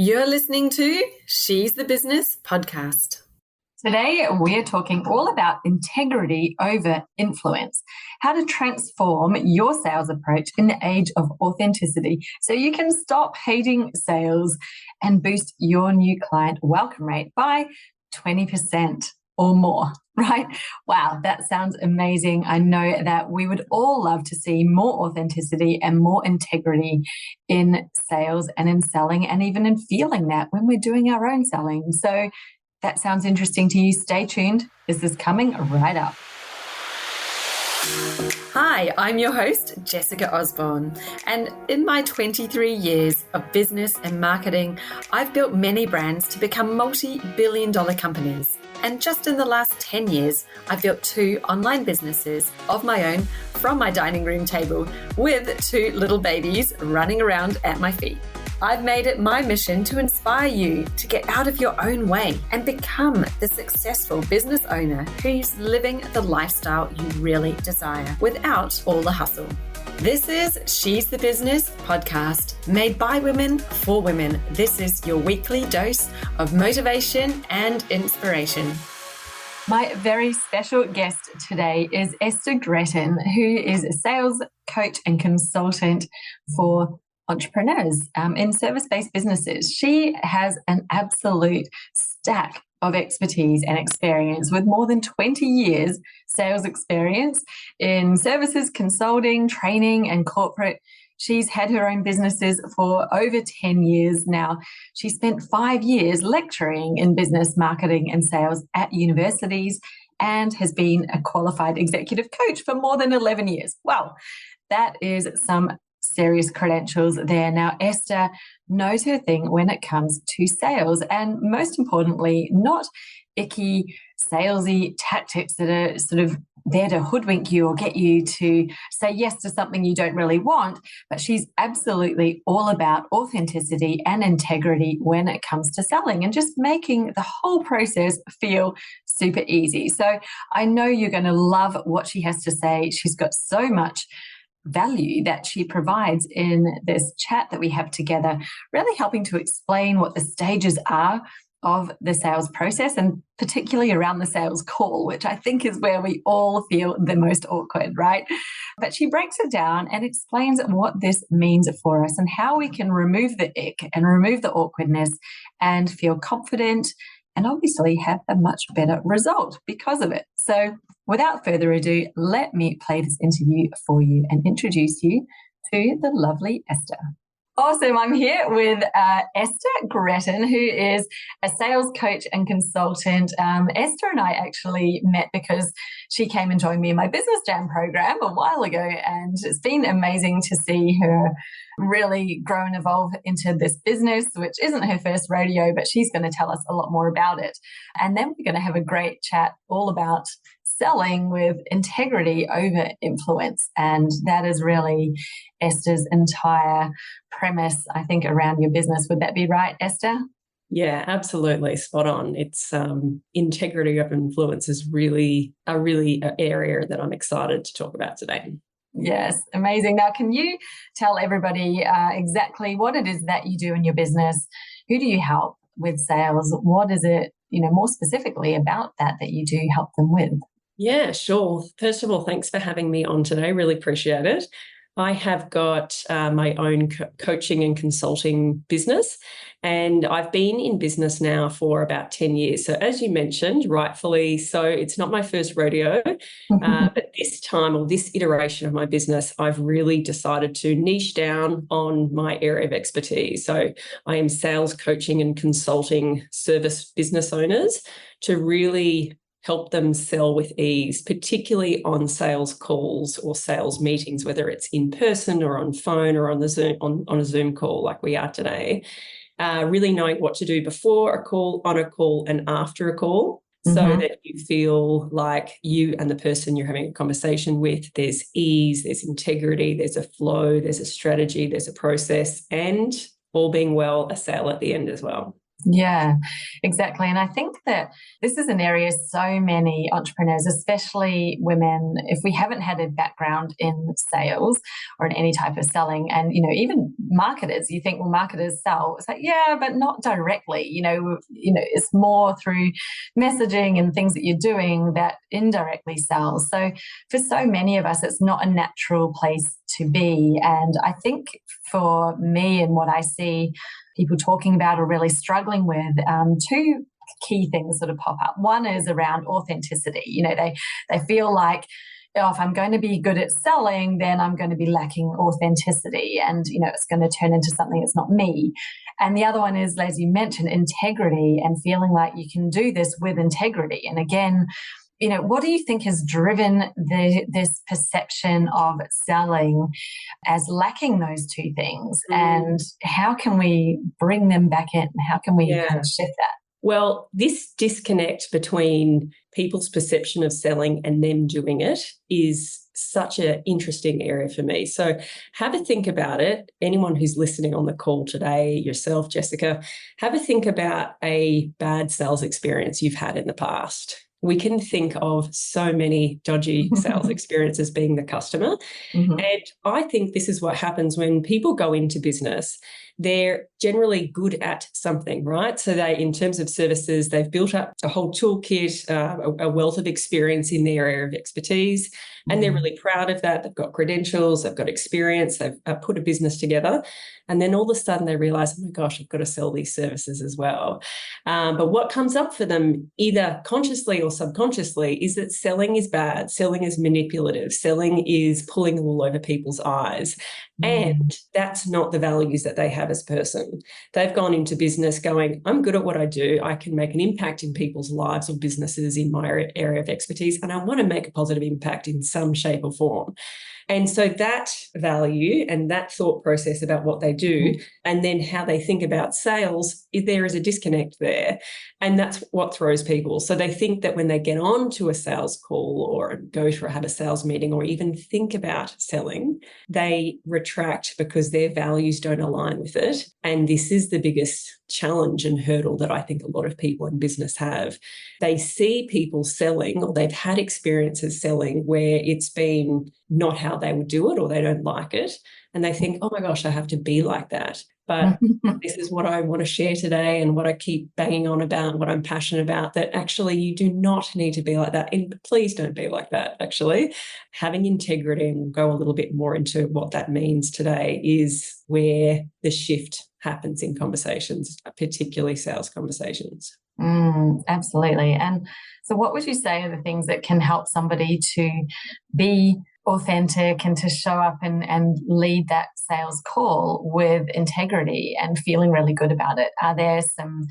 You're listening to She's the Business podcast. Today, we're talking all about integrity over influence, how to transform your sales approach in the age of authenticity so you can stop hating sales and boost your new client welcome rate by 20% or more, right? Wow, that sounds amazing. I know that we would all love to see more authenticity and more integrity in sales and in selling, and even in feeling that when we're doing our own selling. So that sounds interesting to you. Stay tuned. This is coming right up. Hi, I'm your host, Jessica Osborne, and in my 23 years of business and marketing, I've built many brands to become multi-billion-dollar companies. And just in the last 10 years, I've built 2 online businesses of my own from my dining room table with 2 little babies running around at my feet. I've made it my mission to inspire you to get out of your own way and become the successful business owner who's living the lifestyle you really desire without all the hustle. This is She's the Business podcast, made by women for women. This is your weekly dose of motivation and inspiration. My very special guest today is Esther Gretton, who is a sales coach and consultant for entrepreneurs in service-based businesses. She has an absolute stack of expertise and experience with more than 20 years sales experience in services, consulting, training, and corporate. She's had her own businesses for over 10 years now. She spent 5 years lecturing in business, marketing, and sales at universities and has been a qualified executive coach for more than 11 years. Wow, that is some serious credentials there. Now, Esther knows her thing when it comes to sales, and most importantly, not icky, salesy tactics that are sort of there to hoodwink you or get you to say yes to something you don't really want. But she's absolutely all about authenticity and integrity when it comes to selling and just making the whole process feel super easy. So I know you're going to love what she has to say. She's got so much value that she provides in this chat that we have together, really helping to explain what the stages are of the sales process, and particularly around the sales call, which I think is where we all feel the most awkward, right? But she breaks it down and explains what this means for us and how we can remove the ick and remove the awkwardness and feel confident and obviously have a much better result because of it. So without further ado, let me play this interview for you and introduce you to the lovely Esther. Awesome. I'm here with Esther Gretton, who is a sales coach and consultant. Esther and I actually met because she came and joined me in my Business Jam program a while ago, and it's been amazing to see her really grow and evolve into this business, which isn't her first rodeo, but she's going to tell us a lot more about it. And then we're going to have a great chat all about selling with integrity over influence. And that is really Esther's entire premise, I think, around your business. Would that be right, Esther? Yeah, absolutely. Spot on. It's integrity of influence is really an area that I'm excited to talk about today. Yes, amazing. Now, can you tell everybody exactly what it is that you do in your business? Who do you help with sales? What is it, more specifically about that you do help them with? Yeah, sure. First of all, thanks for having me on today. Really appreciate it. I have got my own coaching and consulting business, and I've been in business now for about 10 years. So as you mentioned, rightfully so, it's not my first rodeo, but this time, or this iteration of my business, I've really decided to niche down on my area of expertise. So I am sales coaching and consulting service business owners to really help them sell with ease, particularly on sales calls or sales meetings, whether it's in person or on phone or on the Zoom on a Zoom call like we are today. Really knowing what to do before a call, on a call, and after a call, so that you feel like you and the person you're having a conversation with, there's ease, there's integrity, there's a flow, there's a strategy, there's a process, and all being well, a sale at the end as well. Yeah, exactly. And I think that this is an area so many entrepreneurs, especially women, if we haven't had a background in sales or in any type of selling, and even marketers, you think, well, marketers sell. It's like, yeah, but not directly. It's more through messaging and things that you're doing that indirectly sell. So for so many of us, it's not a natural place to be. And I think for me and what I see people talking about or really struggling with, two key things sort of pop up. One is around authenticity. They feel like, oh, if I'm going to be good at selling, then I'm going to be lacking authenticity, and it's going to turn into something that's not me. And the other one is, as you mentioned, integrity, and feeling like you can do this with integrity. And again, what do you think has driven this perception of selling as lacking those two things? And how can we bring them back in? How can we kind of shift that? Well, this disconnect between people's perception of selling and them doing it is such an interesting area for me. So have a think about it. Anyone who's listening on the call today, yourself, Jessica, have a think about a bad sales experience you've had in the past. We can think of so many dodgy sales experiences being the customer. Mm-hmm. And I think this is what happens when people go into business. They're generally good at something, right? So in terms of services, they've built up a whole toolkit, a wealth of experience in their area of expertise, and they're really proud of that. They've got credentials, they've got experience, they've put a business together. And then all of a sudden they realize, oh my gosh, I've got to sell these services as well. But what comes up for them, either consciously or subconsciously, is that selling is bad, selling is manipulative, selling is pulling the wool over people's eyes. And that's not the values that they have as a person. They've gone into business going, I'm good at what I do. I can make an impact in people's lives or businesses in my area of expertise, and I want to make a positive impact in some shape or form. And so that value and that thought process about what they do and then how they think about sales, there is a disconnect there. And that's what throws people. So they think that when they get on to a sales call or go to have a sales meeting or even think about selling, they retract because their values don't align with it. And this is the biggest challenge and hurdle that I think a lot of people in business have. They see people selling, or they've had experiences selling where it's been not how they would do it, or they don't like it. And they think, oh my gosh, I have to be like that. But this is what I want to share today and what I keep banging on about, what I'm passionate about, that actually you do not need to be like that. And please don't be like that, actually. Having integrity, and we'll go a little bit more into what that means today, is where the shift happens in conversations, particularly sales conversations. Absolutely. And so what would you say are the things that can help somebody to be authentic and to show up and lead that sales call with integrity and feeling really good about it? Are there some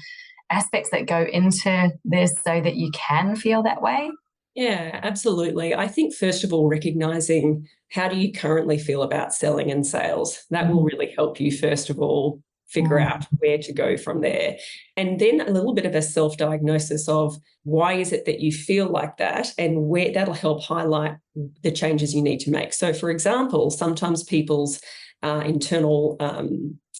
aspects that go into this so that you can feel that way? Yeah, absolutely. I think, first of all, recognizing how do you currently feel about selling and sales. That will really help you, first of all, figure out where to go from there. And then a little bit of a self-diagnosis of why is it that you feel like that, and where that'll help highlight the changes you need to make. So, for example, sometimes people's internal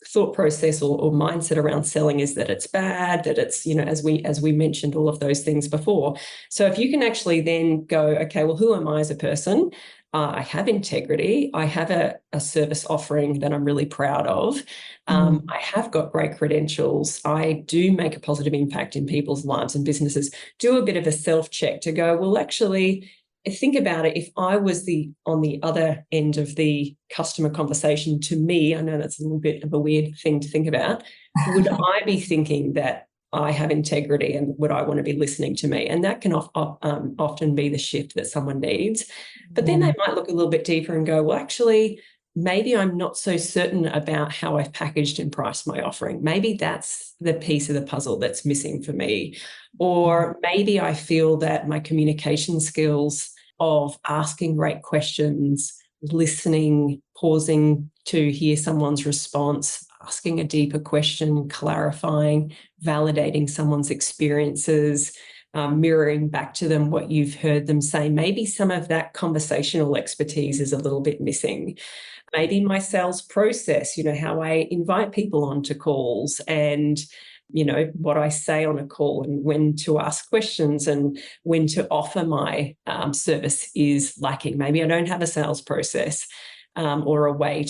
thought process or mindset around selling is that it's bad, that it's, as we mentioned, all of those things before. So if you can actually then go, okay, well, who am I as a person? I have integrity. I have a service offering that I'm really proud of. I have got great credentials. I do make a positive impact in people's lives and businesses. Do a bit of a self-check to go, well, actually, think about it. If I was on the other end of the customer conversation, to me, I know that's a little bit of a weird thing to think about, would I be thinking that I have integrity, and would I want to be listening to me? And that can often be the shift that someone needs. But then they might look a little bit deeper and go, well, actually, maybe I'm not so certain about how I've packaged and priced my offering. Maybe that's the piece of the puzzle that's missing for me. Or maybe I feel that my communication skills of asking great questions, listening, pausing to hear someone's response, asking a deeper question, clarifying, validating someone's experiences, mirroring back to them what you've heard them say. Maybe some of that conversational expertise is a little bit missing. Maybe my sales process, how I invite people onto calls and what I say on a call and when to ask questions and when to offer my service is lacking. Maybe I don't have a sales process or a way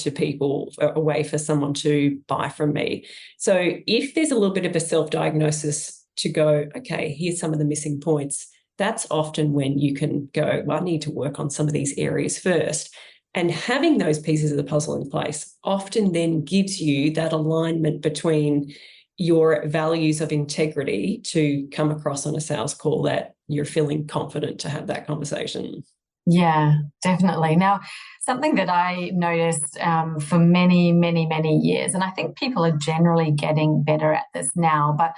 for someone to buy from me. So if there's a little bit of a self-diagnosis to go, okay, here's some of the missing points, that's often when you can go, well, I need to work on some of these areas first. And having those pieces of the puzzle in place often then gives you that alignment between your values of integrity to come across on a sales call that you're feeling confident to have that conversation. Yeah, definitely. Now, something that I noticed for many, many, many years, and I think people are generally getting better at this now, but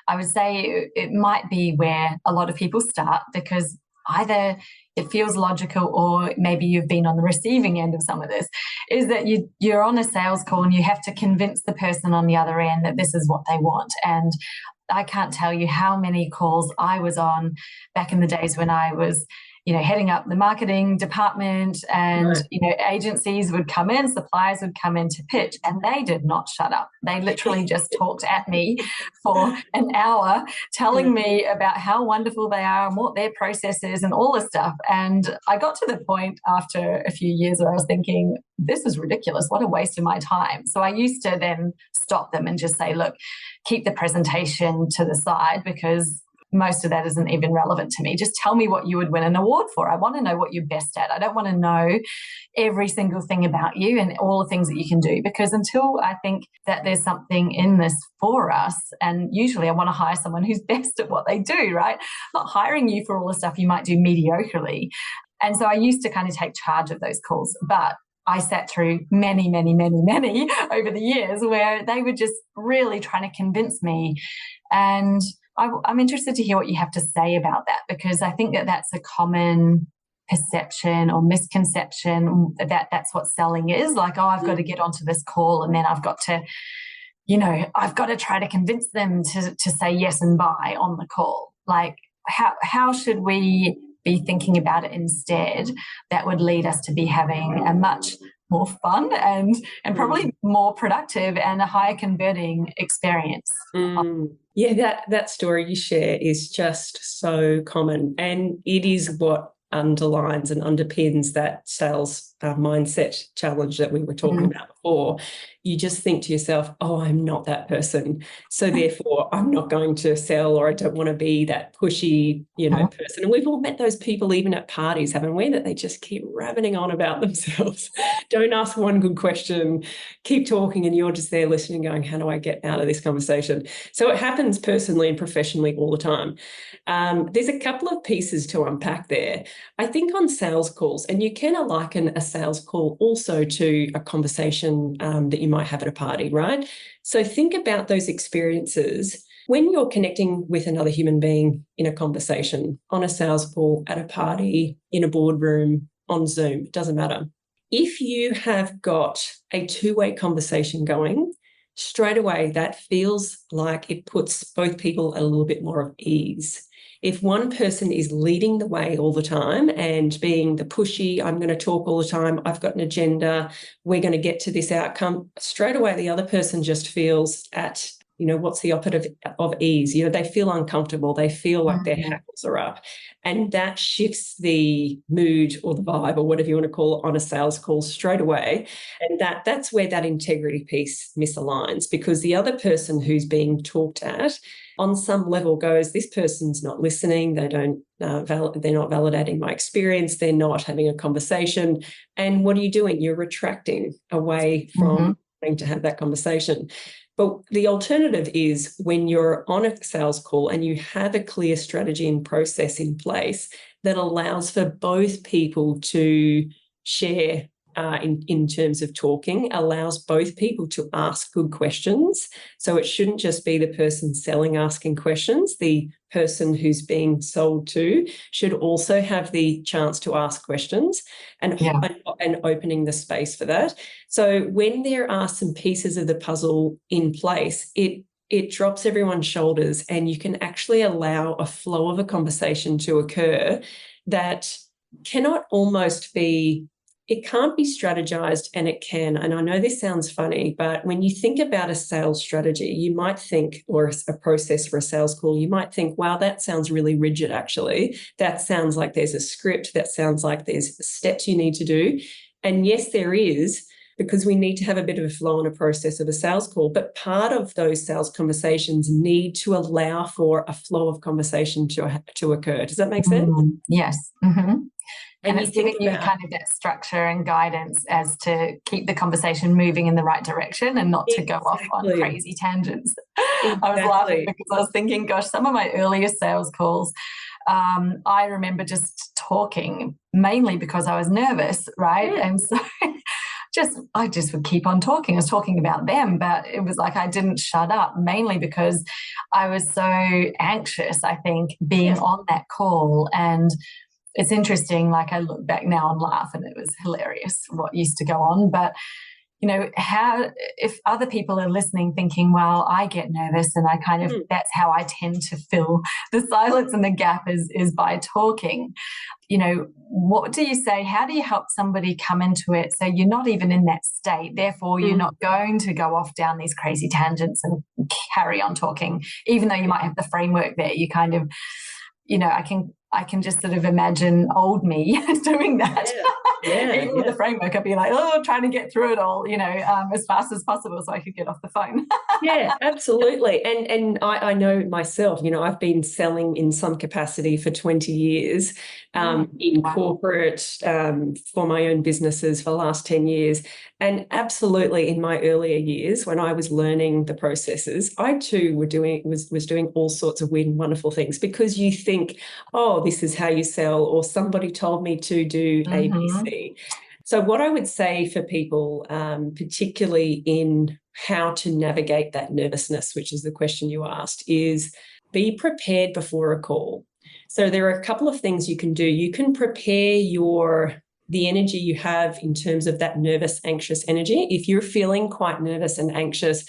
I would say it might be where a lot of people start, because either it feels logical or maybe you've been on the receiving end of some of this, is that you're on a sales call and you have to convince the person on the other end that this is what they want. And I can't tell you how many calls I was on back in the days when I was heading up the marketing department, and, right. Agencies would come in, suppliers would come in to pitch, and they did not shut up. They literally just talked at me for an hour, telling me about how wonderful they are and what their process is and all this stuff. And I got to the point after a few years where I was thinking, this is ridiculous. What a waste of my time. So I used to then stop them and just say, look, keep the presentation to the side, because most of that isn't even relevant to me. Just tell me what you would win an award for. I want to know what you're best at. I don't want to know every single thing about you and all the things that you can do, because until I think that there's something in this for us, and usually I want to hire someone who's best at what they do, right? I'm not hiring you for all the stuff you might do mediocrely. And so I used to kind of take charge of those calls, but I sat through many, many, many, many over the years where they were just really trying to convince me. And I'm interested to hear what you have to say about that, because I think that that's a common perception or misconception that that's what selling is. Like, oh, I've got to get onto this call and then I've got to, I've got to try to convince them to say yes and buy on the call. Like, how should we be thinking about it instead that would lead us to be having a much more fun and probably more productive and a higher converting experience? Yeah, that story you share is just so common, and it is what underlines and underpins that sales mindset challenge that we were talking about before. You just think to yourself, oh, I'm not that person, so therefore I'm not going to sell, or I don't want to be that pushy, person. And we've all met those people even at parties, haven't we, that they just keep rabbiting on about themselves. Don't ask one good question, keep talking, and you're just there listening going, how do I get out of this conversation? So it happens personally and professionally all the time. There's a couple of pieces to unpack there. I think on sales calls, and you can liken a sales call also to a conversation that you might have at a party, right? So think about those experiences when you're connecting with another human being in a conversation, on a sales call, at a party, in a boardroom, on Zoom, it doesn't matter. If you have got a two-way conversation going, straight away that feels like it puts both people at a little bit more of ease. If one person is leading the way all the time and being the pushy, I'm going to talk all the time, I've got an agenda, we're going to get to this outcome, straight away the other person just feels at, what's the opposite of ease? They feel uncomfortable, they feel like their hackles are up. And that shifts the mood or the vibe or whatever you want to call it on a sales call straight away. And that's where that integrity piece misaligns, because the other person who's being talked at on some level goes, this person's not listening, they're not validating my experience, they're not having a conversation. And what are you doing? You're retracting away from wanting to have that conversation. But the alternative is when you're on a sales call and you have a clear strategy and process in place that allows for both people to share in terms of talking, allows both people to ask good questions. So it shouldn't just be the person selling asking questions. The person who's being sold to should also have the chance to ask questions and opening the space for that. So when there are some pieces of the puzzle in place, it drops everyone's shoulders, and you can actually allow a flow of a conversation to occur that cannot almost be it can't be strategized, and it can. And I know this sounds funny, but when you think about a sales strategy, you might think, or a process for a sales call, you might think, wow, that sounds really rigid, actually. That sounds like there's a script. That sounds like there's steps you need to do. And yes, there is, because we need to have a bit of a flow and a process of a sales call. But part of those sales conversations need to allow for a flow of conversation to occur. Does that make sense? Yes. Mm-hmm. And it's giving you kind of that structure and guidance as to keep the conversation moving in the right direction and not to go off on crazy tangents. Exactly. I was laughing because I was thinking, gosh, some of my earliest sales calls, I remember just talking mainly because I was nervous, right? Yeah. And so I just would keep on talking. I was talking about them, but it was like I didn't shut up, mainly because I was so anxious, I think, being on that call. And it's interesting, like I look back now and laugh, and it was hilarious what used to go on. But, you know, if other people are listening thinking, well, I get nervous and I kind of, that's how I tend to fill the silence and the gap is by talking. You know, what do you say? How do you help somebody come into it so you're not even in that state? Therefore, you're not going to go off down these crazy tangents and carry on talking, even though you might have the framework there. You kind of, you know, I can just sort of imagine old me doing that. Even with the framework, I'd be like, trying to get through it all, you know, as fast as possible so I could get off the phone. Yeah, absolutely. And I know myself, you know, I've been selling in some capacity for 20 years in corporate for my own businesses for the last 10 years. And absolutely in my earlier years when I was learning the processes, I too was doing all sorts of weird and wonderful things, because you think, oh, this is how you sell, or somebody told me to do ABC. So what I would say for people, particularly in how to navigate that nervousness, which is the question you asked, is be prepared before a call. So there are a couple of things you can do. You can prepare the energy you have in terms of that nervous, anxious energy. If you're feeling quite nervous and anxious,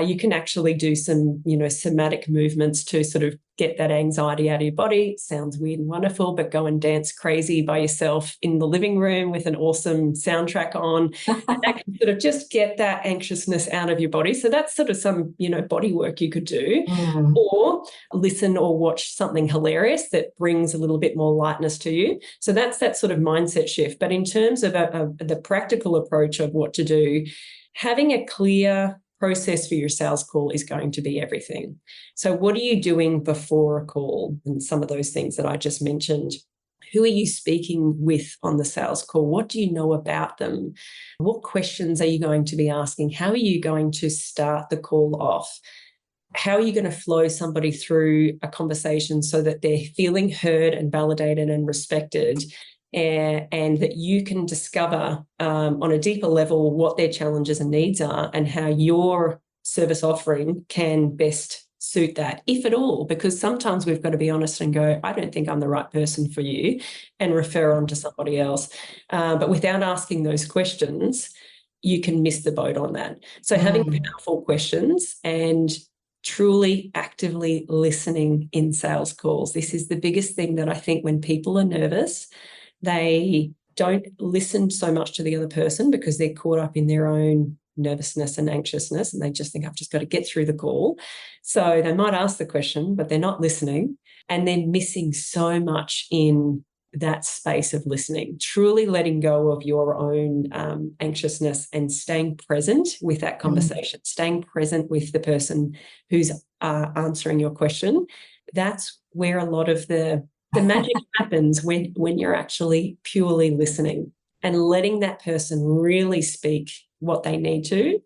you can actually do some, you know, somatic movements to sort of get that anxiety out of your body. Sounds weird and wonderful, but go and dance crazy by yourself in the living room with an awesome soundtrack on. And that can sort of just get that anxiousness out of your body. So that's sort of some, you know, body work you could do. Or listen or watch something hilarious that brings a little bit more lightness to you. So that's that sort of mindset shift. But in terms of the practical approach of what to do, having a clear process for your sales call is going to be everything. So what are you doing before a call? And some of those things that I just mentioned. Who are you speaking with on the sales call? What do you know about them? What questions are you going to be asking? How are you going to start the call off? How are you going to flow somebody through a conversation so that they're feeling heard and validated and respected? And that you can discover on a deeper level what their challenges and needs are, and how your service offering can best suit that, if at all, because sometimes we've got to be honest and go, I don't think I'm the right person for you, and refer on to somebody else. But without asking those questions, you can miss the boat on that. So having powerful questions and truly actively listening in sales calls. This is the biggest thing that I think when people are nervous, they don't listen so much to the other person because they're caught up in their own nervousness and anxiousness, and they just think, I've just got to get through the call. So they might ask the question, but they're not listening, and they're missing so much in that space of listening, truly letting go of your own anxiousness and staying present with that conversation, staying present with the person who's answering your question. That's where a lot of the magic happens, when you're actually purely listening and letting that person really speak what they need to.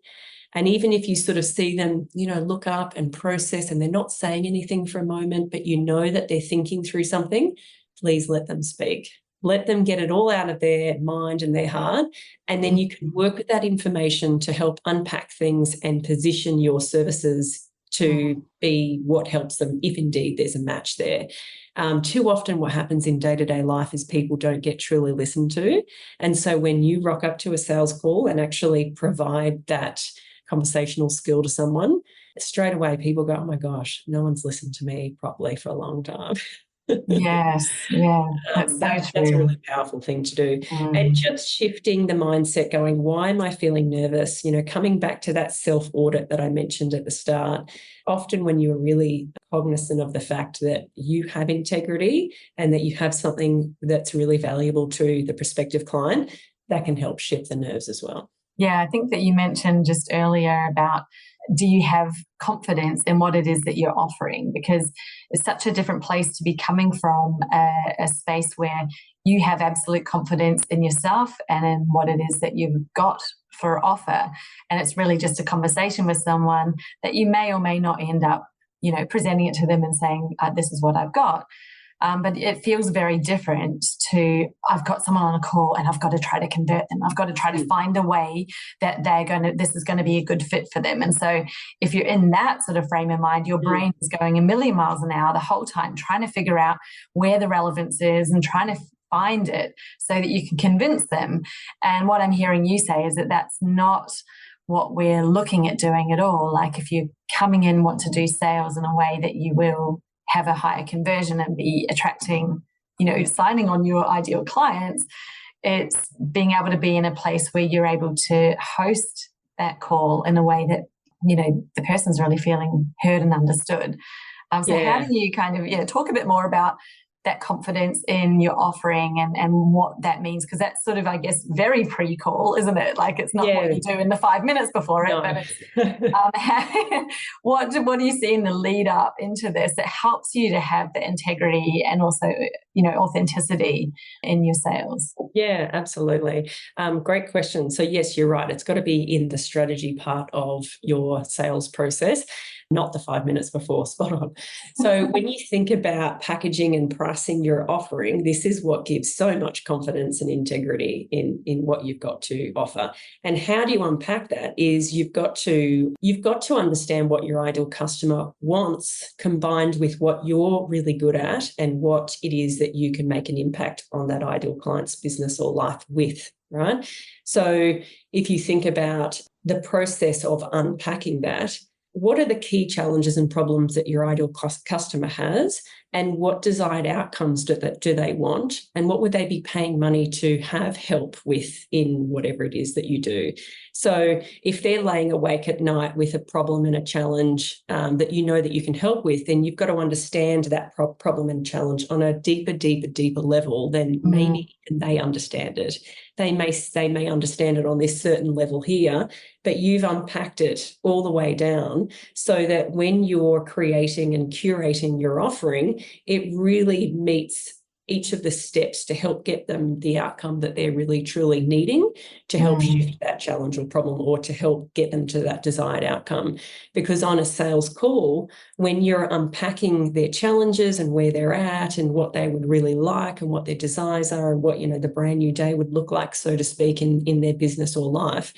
And even if you sort of see them, you know, look up and process and they're not saying anything for a moment, but you know that they're thinking through something, please let them speak. Let them get it all out of their mind and their heart. And then you can work with that information to help unpack things and position your services to be what helps them, if indeed there's a match there. Too often what happens in day-to-day life is people don't get truly listened to. And so when you rock up to a sales call and actually provide that conversational skill to someone, straight away people go, oh my gosh, no one's listened to me properly for a long time. Yes, yeah, that's so That's a true. really powerful thing to do. And Mm. just shifting the mindset, going, why am I feeling nervous? Coming back to that self-audit that I mentioned at the start. Often when you're really cognizant of the fact that you have integrity and that you have something that's really valuable to the prospective client, that can help shift the nerves as well. Yeah, I think that you mentioned just earlier about, do you have confidence in what it is that you're offering? Because it's such a different place to be coming from a space where you have absolute confidence in yourself and in what it is that you've got for offer. And it's really just a conversation with someone that you may or may not end up, presenting it to them and saying, this is what I've got. But it feels very different to, I've got someone on a call and I've got to try to convert them. I've got to try to find a way that this is going to be a good fit for them. And so if you're in that sort of frame of mind, your brain is going a million miles an hour the whole time, trying to figure out where the relevance is and trying to find it so that you can convince them. And what I'm hearing you say is that that's not what we're looking at doing at all. Like if you're coming in, want to do sales in a way that you will have a higher conversion and be attracting, signing on your ideal clients, it's being able to be in a place where you're able to host that call in a way that, the person's really feeling heard and understood. So how do you kind of, talk a bit more about that confidence in your offering and what that means? Because that's sort of, I guess, very pre-call, isn't it? Like it's not what you do in the 5 minutes before it, but it's, what do you see in the lead up into this that helps you to have the integrity and also, authenticity in your sales? Yeah, absolutely. Great question. So yes, you're right. It's got to be in the strategy part of your sales process, not the 5 minutes before. Spot on. So when you think about packaging and pricing your offering, this is what gives so much confidence and integrity in what you've got to offer. And how do you unpack that is you've got to understand what your ideal customer wants combined with what you're really good at and what it is that you can make an impact on that ideal client's business or life with, right? So if you think about the process of unpacking that, what are the key challenges and problems that your ideal customer has, and what desired outcomes do they want, and what would they be paying money to have help with in whatever it is that you do? So if they're laying awake at night with a problem and a challenge that you know that you can help with, then you've got to understand that problem and challenge on a deeper level than maybe they understand it. They may understand it on this certain level here, but you've unpacked it all the way down so that when you're creating and curating your offering, it really meets each of the steps to help get them the outcome that they're really truly needing to help shift that challenge or problem or to help get them to that desired outcome. Because on a sales call, when you're unpacking their challenges and where they're at and what they would really like and what their desires are and what, the brand new day would look like, so to speak, in their business or life,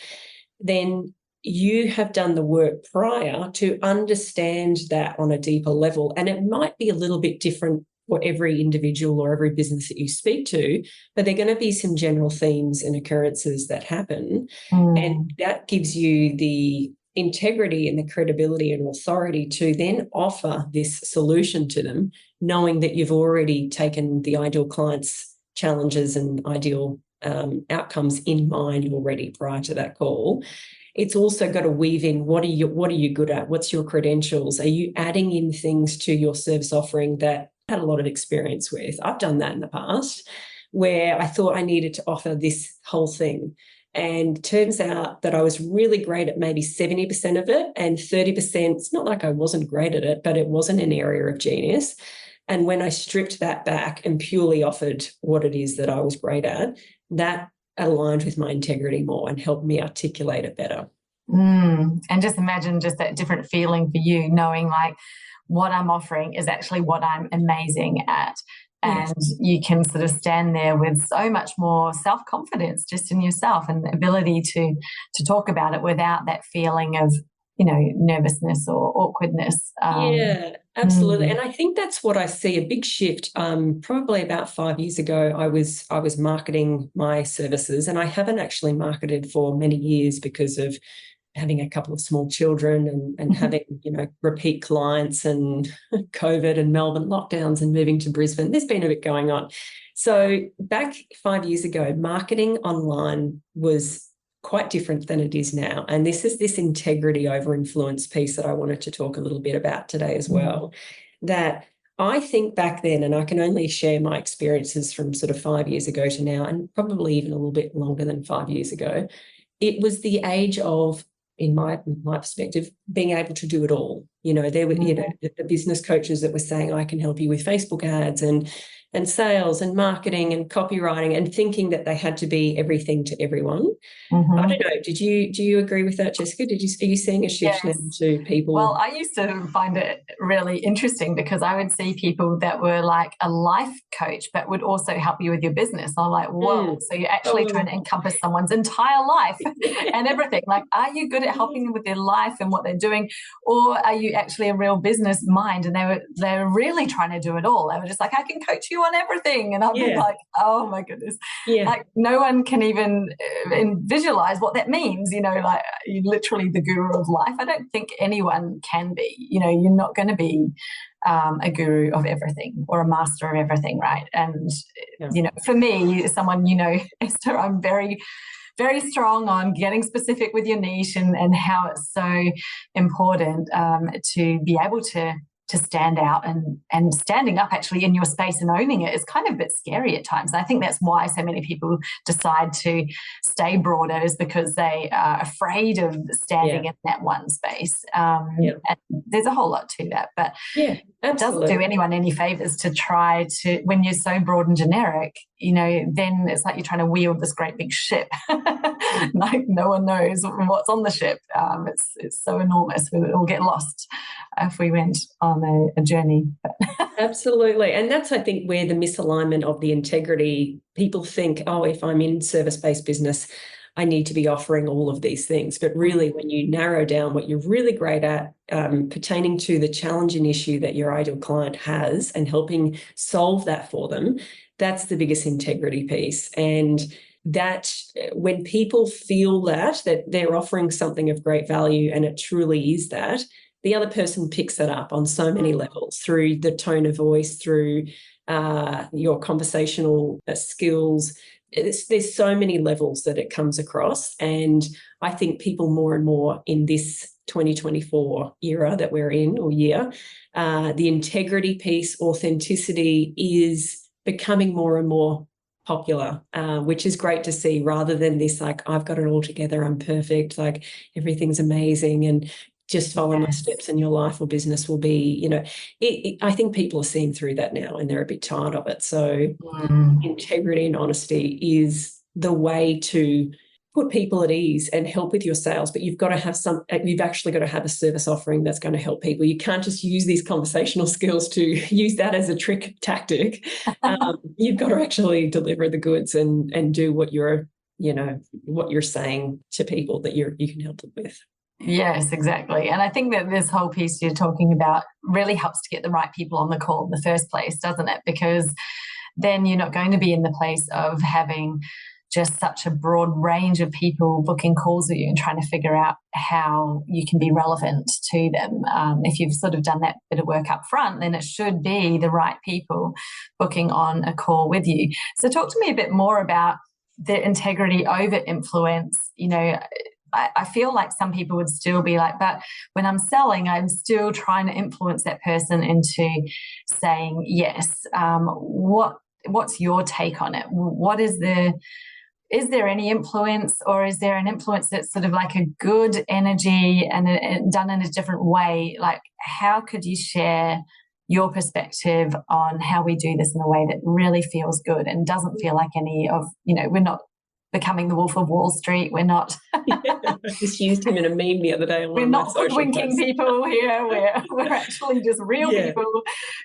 then you have done the work prior to understand that on a deeper level. And it might be a little bit different for every individual or every business that you speak to, but there are going to be some general themes and occurrences that happen. And that gives you the integrity and the credibility and authority to then offer this solution to them, knowing that you've already taken the ideal client's challenges and ideal outcomes in mind already prior to that call. It's also got to weave in what are you good at? What's your credentials? Are you adding in things to your service offering that I had a lot of experience with? I've done that in the past where I thought I needed to offer this whole thing. And turns out that I was really great at maybe 70% of it, and 30%, it's not like I wasn't great at it, but it wasn't an area of genius. And when I stripped that back and purely offered what it is that I was great at, that aligned with my integrity more and helped me articulate it better. And just imagine just that different feeling for you, knowing like what I'm offering is actually what I'm amazing at. And you can sort of stand there with so much more self-confidence just in yourself and the ability to talk about it without that feeling of, nervousness or awkwardness. Yeah, absolutely. And I think that's what I see a big shift. Probably about 5 years ago, I was marketing my services, and I haven't actually marketed for many years because of having a couple of small children and having, repeat clients and COVID and Melbourne lockdowns and moving to Brisbane, there's been a bit going on. So back 5 years ago, marketing online was quite different than it is now. And this is this integrity over influence piece that I wanted to talk a little bit about today as well, that I think back then, and I can only share my experiences from sort of 5 years ago to now, and probably even a little bit longer than 5 years ago, it was the age of, in my perspective, being able to do it all. There were, the business coaches that were saying, I can help you with Facebook ads and sales and marketing and copywriting, and thinking that they had to be everything to everyone. I don't know. Do you agree with that, Jessica? Are you seeing a shift now to people? Well, I used to find it really interesting because I would see people that were like a life coach, but would also help you with your business. I'm like, whoa, so you're actually trying to encompass someone's entire life and everything. Like, are you good at helping them with their life and what they're doing? Or are you actually a real business mind? And they were really trying to do it all. They were just like, I can coach you on everything. And I'd be like, oh my goodness. Like, no one can even visualize what that means, like you're literally the guru of life. I don't think anyone can be. You're not going to be a guru of everything or a master of everything, right? And for me, as someone, Esther, I'm very, very strong on getting specific with your niche and how it's so important to be able to stand out, and standing up actually in your space and owning it is kind of a bit scary at times. And I think that's why so many people decide to stay broader, is because they are afraid of standing in that one space. And there's a whole lot to that, but it doesn't do anyone any favors to try to, when you're so broad and generic, then it's like you're trying to wield this great big ship. Like no one knows what's on the ship. It's so enormous. We'll get lost if we went on a journey. Absolutely. And that's, I think, where the misalignment of the integrity, people think, oh, if I'm in service-based business, I need to be offering all of these things. But really, when you narrow down what you're really great at, pertaining to the challenge and issue that your ideal client has and helping solve that for them, that's the biggest integrity piece. And that when people feel that they're offering something of great value, and it truly is that, the other person picks it up on so many levels, through the tone of voice, through your conversational skills. There's so many levels that it comes across. And I think people more and more in this 2024 era that we're in, or year, the integrity piece, authenticity, is becoming more and more popular, which is great to see, rather than this, like, I've got it all together, I'm perfect, like everything's amazing, and just follow my steps and your life or business will be, I think people are seeing through that now, and they're a bit tired of it. So integrity and honesty is the way to put people at ease and help with your sales. But you've got to have you've actually got to have a service offering that's going to help people. You can't just use these conversational skills to use that as a trick tactic. You've got to actually deliver the goods and do what you're saying to people that you can help them with. Yes, exactly. And I think that this whole piece you're talking about really helps to get the right people on the call in the first place, doesn't it? Because then you're not going to be in the place of having just such a broad range of people booking calls with you and trying to figure out how you can be relevant to them. If you've sort of done that bit of work up front, then it should be the right people booking on a call with you. So talk to me a bit more about the integrity over influence. I feel like some people would still be like, but when I'm selling, I'm still trying to influence that person into saying yes. What's your take on it? Is there any influence, or is there an influence that's sort of like a good energy and done in a different way? Like, how could you share your perspective on how we do this in a way that really feels good and doesn't feel like any of, we're not becoming the Wolf of Wall Street. We're not. I just used him in a meme the other day. We're not hoodwinking people here. We're actually just real people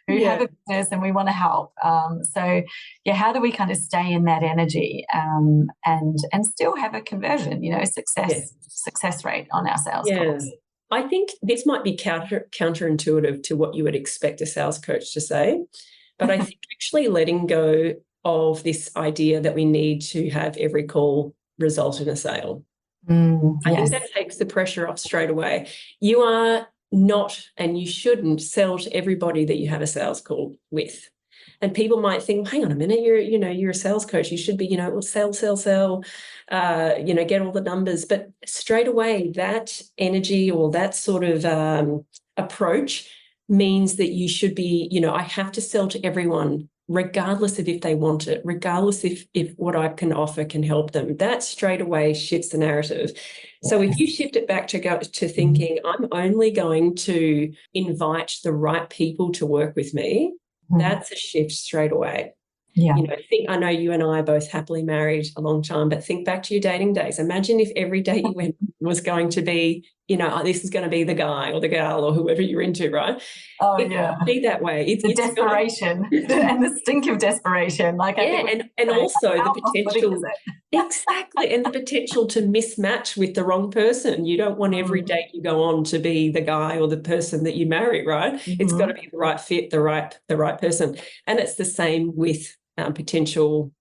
who have a business and we want to help. How do we kind of stay in that energy and still have a conversion, success rate on our sales calls? I think this might be counterintuitive to what you would expect a sales coach to say, but I think actually letting go of this idea that we need to have every call result in a sale. I think Yes. that takes the pressure off straight away. You are not, and you shouldn't sell to everybody that you have a sales call with. And people might think, hang on a minute, you're a sales coach. You should be, sell, get all the numbers. But straight away, that energy or that sort of approach means that you should be, I have to sell to everyone, regardless of if they want it, regardless if what I can offer can help them. That straight away shifts the narrative. So if you shift it back to thinking, I'm only going to invite the right people to work with me, that's a shift straight away. Yeah. I know you and I are both happily married a long time, but think back to your dating days. Imagine if every day you went was going to be, this is going to be the guy or the girl or whoever you're into, right? Oh, it can't be that way. It's desperation and the stink of desperation. And also the potential. Exactly. And the potential to mismatch with the wrong person. You don't want every date you go on to be the guy or the person that you marry, right? It's got to be the right fit, the right person. And it's the same with potential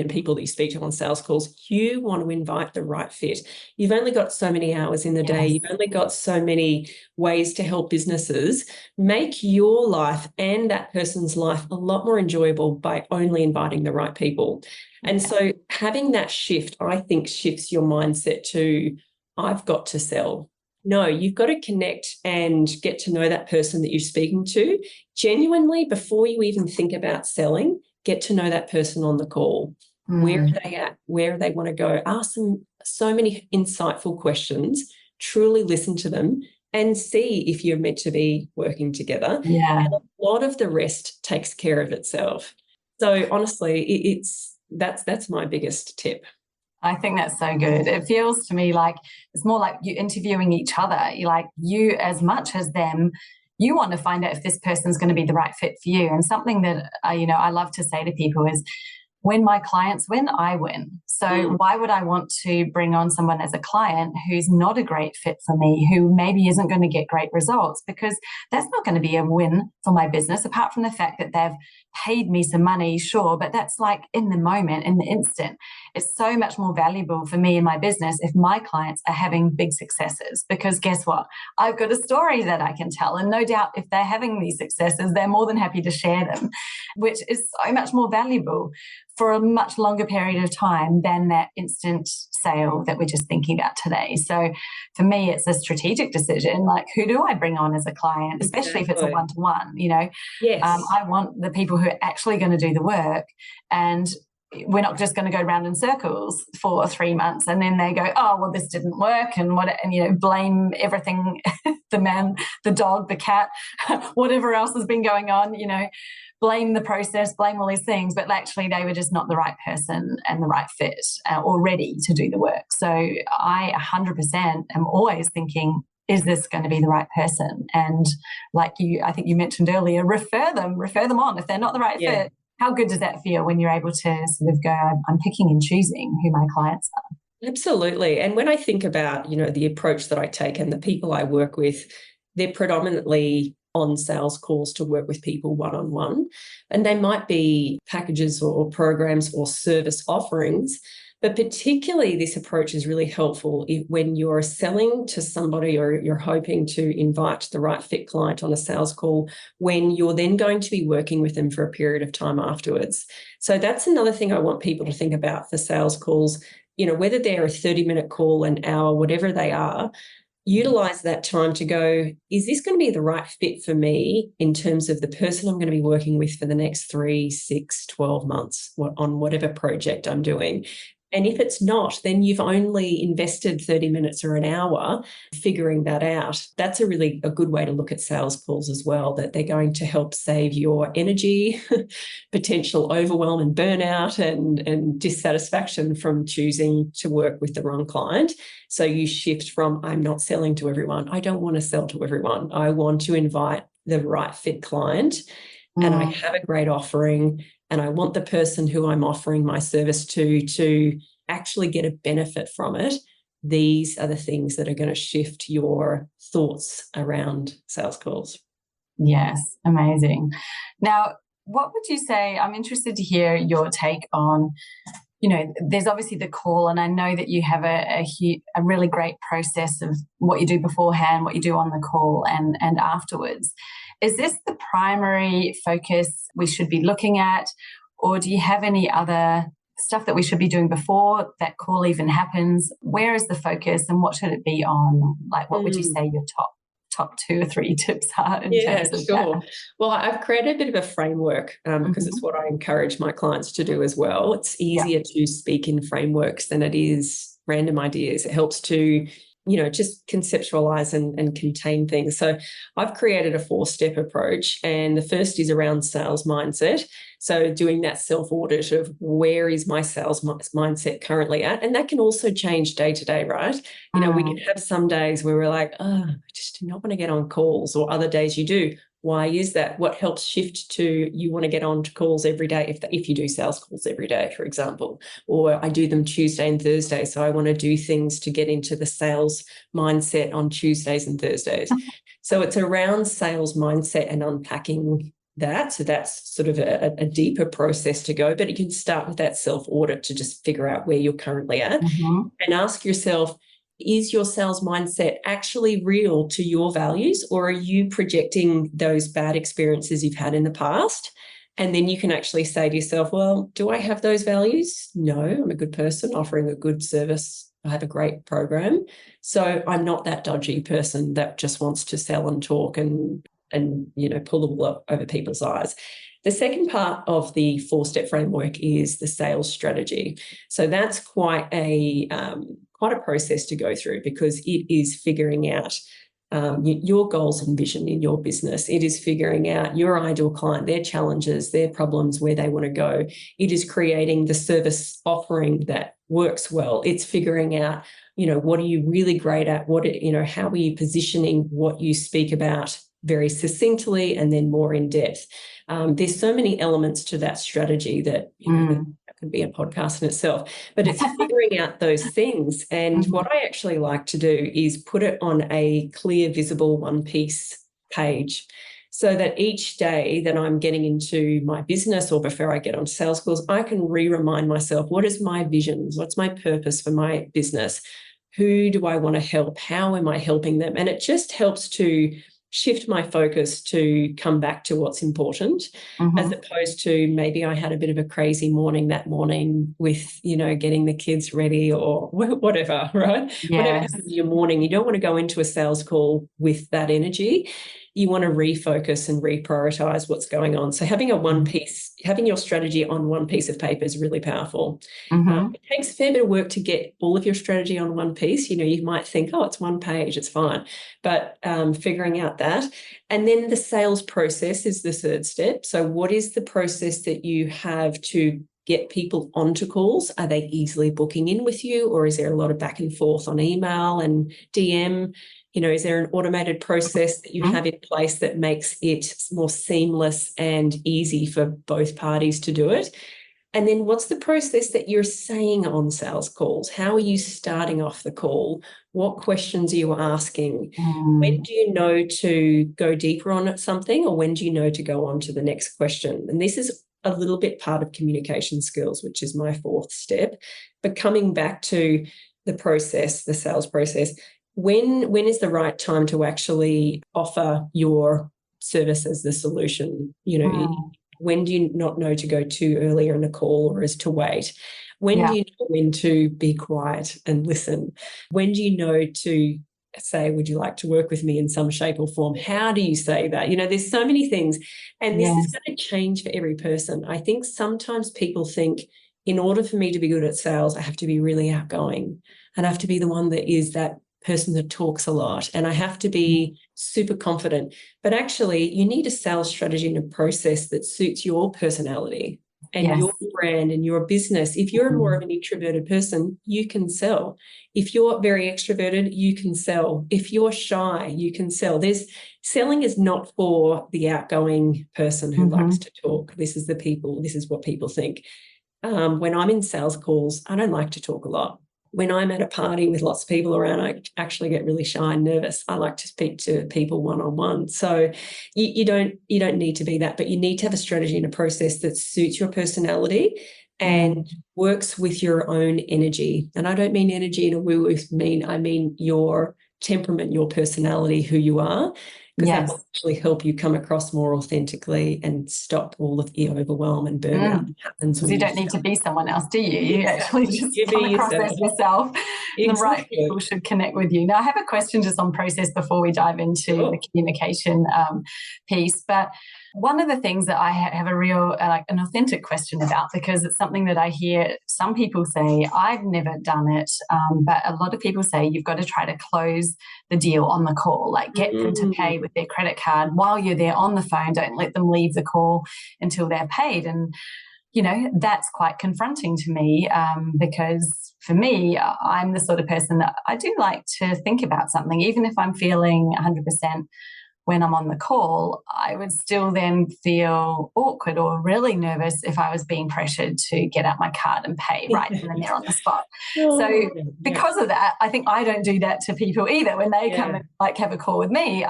people that you speak to on sales calls. You want to invite the right fit. You've only got so many hours in the day. You've only got so many ways to help businesses. Make your life and that person's life a lot more enjoyable by only inviting the right people. And so having that shift, I think, shifts your mindset to, I've got to sell. No, you've got to connect and get to know that person that you're speaking to genuinely before you even think about selling. Get to know that person on the call. Where are they at? Where do they want to go? Ask them so many insightful questions, truly listen to them and see if you're meant to be working together. Yeah. And a lot of the rest takes care of itself. So honestly, that's my biggest tip. I think that's so good. It feels to me like it's more like you interviewing each other. You as much as them, you want to find out if this person's going to be the right fit for you. And something that I love to say to people is, when my clients win, I win. So why would I want to bring on someone as a client who's not a great fit for me, who maybe isn't going to get great results? Because that's not going to be a win for my business, apart from the fact that they've paid me some money, sure, but that's like in the moment, in the instant. It's so much more valuable for me and my business if my clients are having big successes, because guess what? I've got a story that I can tell. And no doubt if they're having these successes, they're more than happy to share them, which is so much more valuable for a much longer period of time than that instant sale that we're just thinking about today. So for me, it's a strategic decision. Like, who do I bring on as a client, especially if it's a one-to-one, Yes. I want the people who are actually going to do the work, and we're not just going to go round in circles for 3 months and then they go, oh, well, this didn't work, and blame everything, the man, the dog, the cat, whatever else has been going on, blame the process, blame all these things, but actually they were just not the right person and the right fit or ready to do the work. So I 100% am always thinking, is this going to be the right person? And I think you mentioned earlier, refer them on. If they're not the right fit, how good does that feel when you're able to sort of go, I'm picking and choosing who my clients are? Absolutely. And when I think about, the approach that I take and the people I work with, they're predominantly on sales calls to work with people one-on-one. And they might be packages or programs or service offerings. But particularly this approach is really helpful when you're selling to somebody or you're hoping to invite the right fit client on a sales call, when you're then going to be working with them for a period of time afterwards. So that's another thing I want people to think about for sales calls, whether they're a 30-minute call, an hour, whatever they are. Utilize that time to go, is this going to be the right fit for me in terms of the person I'm going to be working with for the next 3, 6, 12 months on whatever project I'm doing? And if it's not, then you've only invested 30 minutes or an hour figuring that out. That's a good way to look at sales calls as well, that they're going to help save your energy, potential overwhelm and burnout and dissatisfaction from choosing to work with the wrong client. So you shift from, I'm not selling to everyone. I don't want to sell to everyone. I want to invite the right fit client, and I have a great offering, and I want the person who I'm offering my service to actually get a benefit from it. These are the things that are going to shift your thoughts around sales calls. Yes, amazing. Now, what would you say, I'm interested to hear your take on there's obviously the call, and I know that you have a really great process of what you do beforehand, what you do on the call, and afterwards. Is this the primary focus we should be looking at, or do you have any other stuff that we should be doing before that call even happens? Where is the focus, and what should it be on? Like, what would you say your top 2 or 3 tips are in terms of that? Well, I've created a bit of a framework because it's what I encourage my clients to do as well. It's easier to speak in frameworks than it is random ideas. It helps to just conceptualize and contain things. So I've created a 4-step approach, and the first is around sales mindset. So doing that self-audit of where is my sales mindset currently at? And that can also change day to day, right? We can have some days where we're like, I just do not want to get on calls, or other days you do. Why is that? What helps shift to you want to get on to calls every day if you do sales calls every day, for example, or I do them Tuesday and Thursday, so I want to do things to get into the sales mindset on Tuesdays and Thursdays. So it's around sales mindset and unpacking that. So that's sort of a deeper process to go, but you can start with that self-audit to just figure out where you're currently at and ask yourself, is your sales mindset actually real to your values, or are you projecting those bad experiences you've had in the past? And then you can actually say to yourself, well, do I have those values? No, I'm a good person offering a good service. I have a great program. So I'm not that dodgy person that just wants to sell and talk and pull the wool up over people's eyes. The second part of the 4-step framework is the sales strategy. So that's quite a process to go through, because it is figuring out your goals and vision in your business. It is figuring out your ideal client, their challenges, their problems, where they want to go. It is creating the service offering that works well. It's figuring out, what are you really great at? How are you positioning what you speak about very succinctly and then more in depth? There's so many elements to that strategy that that could be a podcast in itself, but it's figuring out those things. And what I actually like to do is put it on a clear, visible one-piece page, so that each day that I'm getting into my business or before I get on sales calls, I can remind myself, what is my vision? What's my purpose for my business? Who do I want to help? How am I helping them? And it just helps to shift my focus to come back to what's important, as opposed to maybe I had a bit of a crazy morning that morning with, getting the kids ready or whatever, right? Yes. Whatever happens in your morning, you don't want to go into a sales call with that energy. You want to refocus and reprioritize what's going on. So having having your strategy on one piece of paper is really powerful. It takes a fair bit of work to get all of your strategy on one piece. You might think, it's one page, it's fine. But figuring out that. And then the sales process is the third step. So what is the process that you have to get people onto calls? Are they easily booking in with you, or is there a lot of back and forth on email and DM? Is there an automated process that you have in place that makes it more seamless and easy for both parties to do it? And then what's the process that you're saying on sales calls? How are you starting off the call? What questions are you asking? When do you know to go deeper on something, or when do you know to go on to the next question? And this is a little bit part of communication skills, which is my 4th step. But coming back to the process, the sales process, when is the right time to actually offer your service as the solution? When do you not know to go too earlier in a call, or is to wait? When do you know when to be quiet and listen? When do you know to say, would you like to work with me in some shape or form? How do you say that? There's so many things, and this is going to change for every person. I think sometimes people think, in order for me to be good at sales, I have to be really outgoing, and I have to be the one that is that person that talks a lot, and I have to be super confident. But actually, you need a sales strategy and a process that suits your personality and your brand and your business. If you're more of an introverted person, you can sell. If you're very extroverted, you can sell. If you're shy, you can sell. Selling is not for the outgoing person who likes to talk. This is what people think. When I'm in sales calls, I don't like to talk a lot. When I'm at a party with lots of people around, I actually get really shy and nervous. I like to speak to people one-on-one. So you don't need to be that, but you need to have a strategy and a process that suits your personality and works with your own energy. And I don't mean energy in a woo-woo I mean your temperament, your personality, who you are, because that will actually help you come across more authentically and stop all of the overwhelm and burnout that happens when you don't need to be someone else, do you? You actually just come across as yourself. Exactly. The right people should connect with you. Now, I have a question just on process before we dive into the communication piece, but one of the things that I have a real, an authentic question about, because it's something that I hear some people say, I've never done it, but a lot of people say you've got to try to close the deal on the call, like get them to pay with their credit card while you're there on the phone. Don't let them leave the call until they're paid. And, you know, that's quite confronting to me because for me, I'm the sort of person that I do like to think about something, even if I'm feeling 100% when I'm on the call, I would still then feel awkward or really nervous if I was being pressured to get out my card and pay right then and there on the spot. So because of that, I think I don't do that to people either. When they come and have a call with me,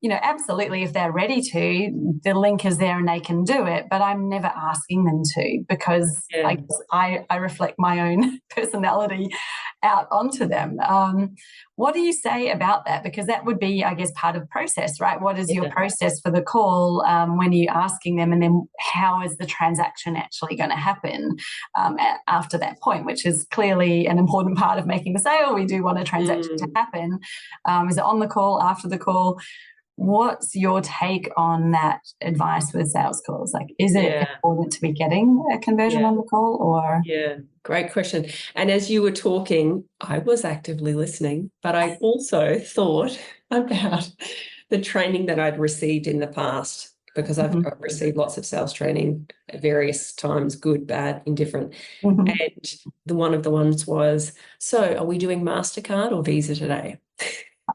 absolutely, if they're ready to, the link is there and they can do it, but I'm never asking them to because I guess I reflect my own personality out onto them. What do you say about that? Because that would be, I guess, part of the process, right? What is your process for the call when you're asking them, and then how is the transaction actually going to happen after that point, which is clearly an important part of making the sale. We do want a transaction to happen. Is it on the call, after the call? What's your take on that advice with sales calls? Like, is it important to be getting a conversion on the call or? Yeah, great question. And as you were talking, I was actively listening, but I also thought about the training that I'd received in the past, because I've received lots of sales training at various times, good, bad, indifferent. And one of the ones was, so are we doing MasterCard or Visa today?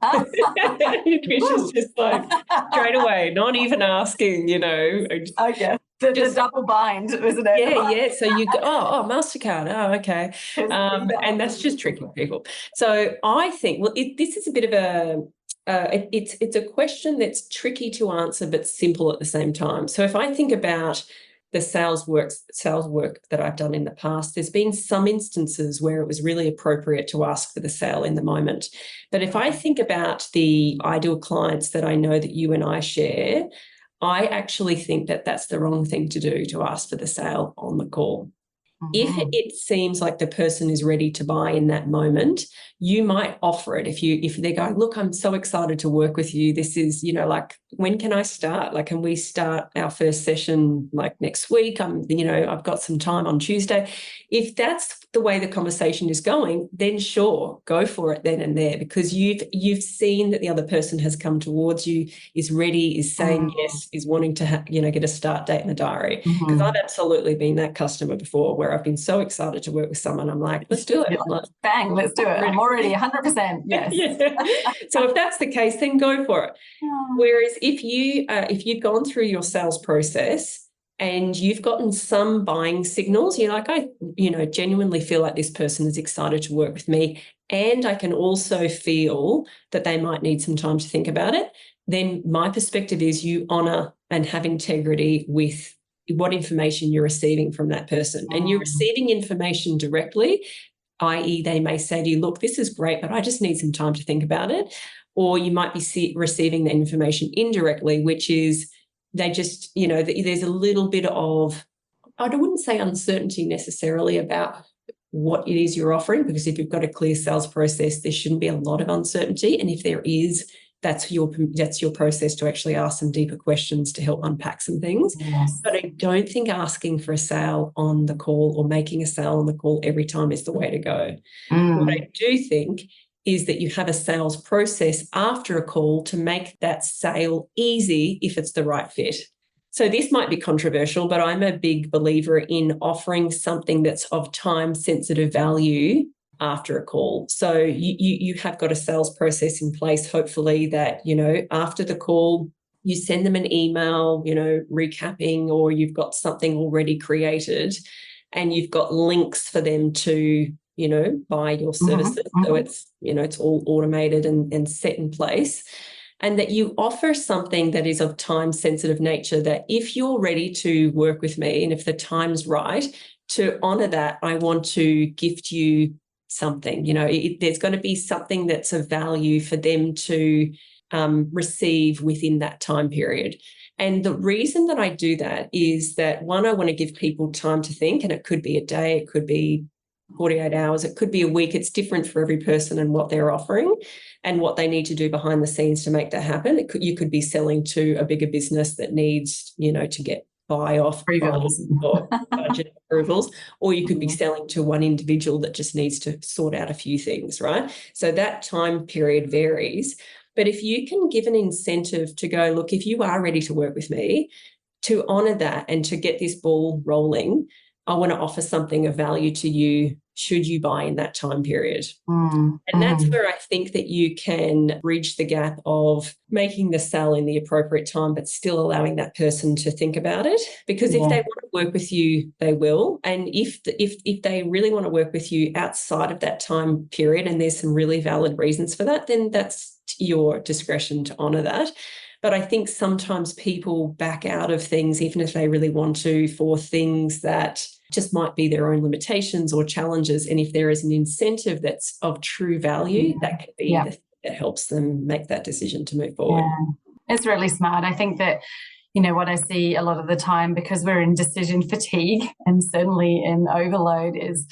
Which is just like straight away, not even asking, Okay. The double bind, isn't it? Yeah. So you go, MasterCard. Oh, okay. And that's just tricking people. So I think, this is a bit of a, it's a question that's tricky to answer, but simple at the same time. So if I think about the sales work that I've done in the past, there's been some instances where it was really appropriate to ask for the sale in the moment. But if I think about the ideal clients that I know that you and I share, I actually think that that's the wrong thing to do, to ask for the sale on the call. If it seems like the person is ready to buy in that moment, you might offer it. If they're going, look, I'm so excited to work with you. This is, when can I start? Like, can we start our first session like next week? I've got some time on Tuesday. If that's the way the conversation is going, then sure, go for it then and there, because you've seen that the other person has come towards you, is ready, is saying yes, is wanting to get a start date in the diary. Because I've absolutely been that customer before, where I've been so excited to work with someone, I'm like, let's do it. Bang, let's do it. I'm already 100%. Yes. So if that's the case, then go for it. Whereas if you've gone through your sales process and you've gotten some buying signals, you're like, I genuinely feel like this person is excited to work with me, and I can also feel that they might need some time to think about it, then my perspective is you honour and have integrity with what information you're receiving from that person. And you're receiving information directly, i.e. they may say to you, look, this is great, but I just need some time to think about it. Or you might be receiving the information indirectly, which is they just, there's a little bit of, I wouldn't say uncertainty necessarily about what it is you're offering, because if you've got a clear sales process, there shouldn't be a lot of uncertainty. And if there is, that's your process to actually ask some deeper questions to help unpack some things. Yes. But I don't think asking for a sale on the call or making a sale on the call every time is the way to go. What I do think is that you have a sales process after a call to make that sale easy if it's the right fit. So this might be controversial, but I'm a big believer in offering something that's of time-sensitive value after a call. So you have got a sales process in place, hopefully, that, after the call, you send them an email, recapping, or you've got something already created and you've got links for them to, buy your services. So it's, it's all automated and set in place. And that you offer something that is of time-sensitive nature, that if you're ready to work with me and if the time's right, to honor that, I want to gift you something. There's going to be something that's of value for them to receive within that time period. And the reason that I do that is that, one, I want to give people time to think, and it could be a day, it could be 48 hours, it could be a week. It's different for every person and what they're offering and what they need to do behind the scenes to make that happen. You could be selling to a bigger business that needs, to get buy-off or budget approvals, or you could be selling to one individual that just needs to sort out a few things, right? So that time period varies. But if you can give an incentive to go, look, if you are ready to work with me, to honor that and to get this ball rolling, I want to offer something of value to you should you buy in that time period. And that's where I think that you can bridge the gap of making the sell in the appropriate time, but still allowing that person to think about it. Because if they want to work with you, they will. And if they really want to work with you outside of that time period, and there's some really valid reasons for that, then that's your discretion to honor that. But I think sometimes people back out of things, even if they really want to, for things that just might be their own limitations or challenges. And if there is an incentive that's of true value, that could be the thing that helps them make that decision to move forward. Yeah. It's really smart. I think that, what I see a lot of the time, because we're in decision fatigue and certainly in overload, is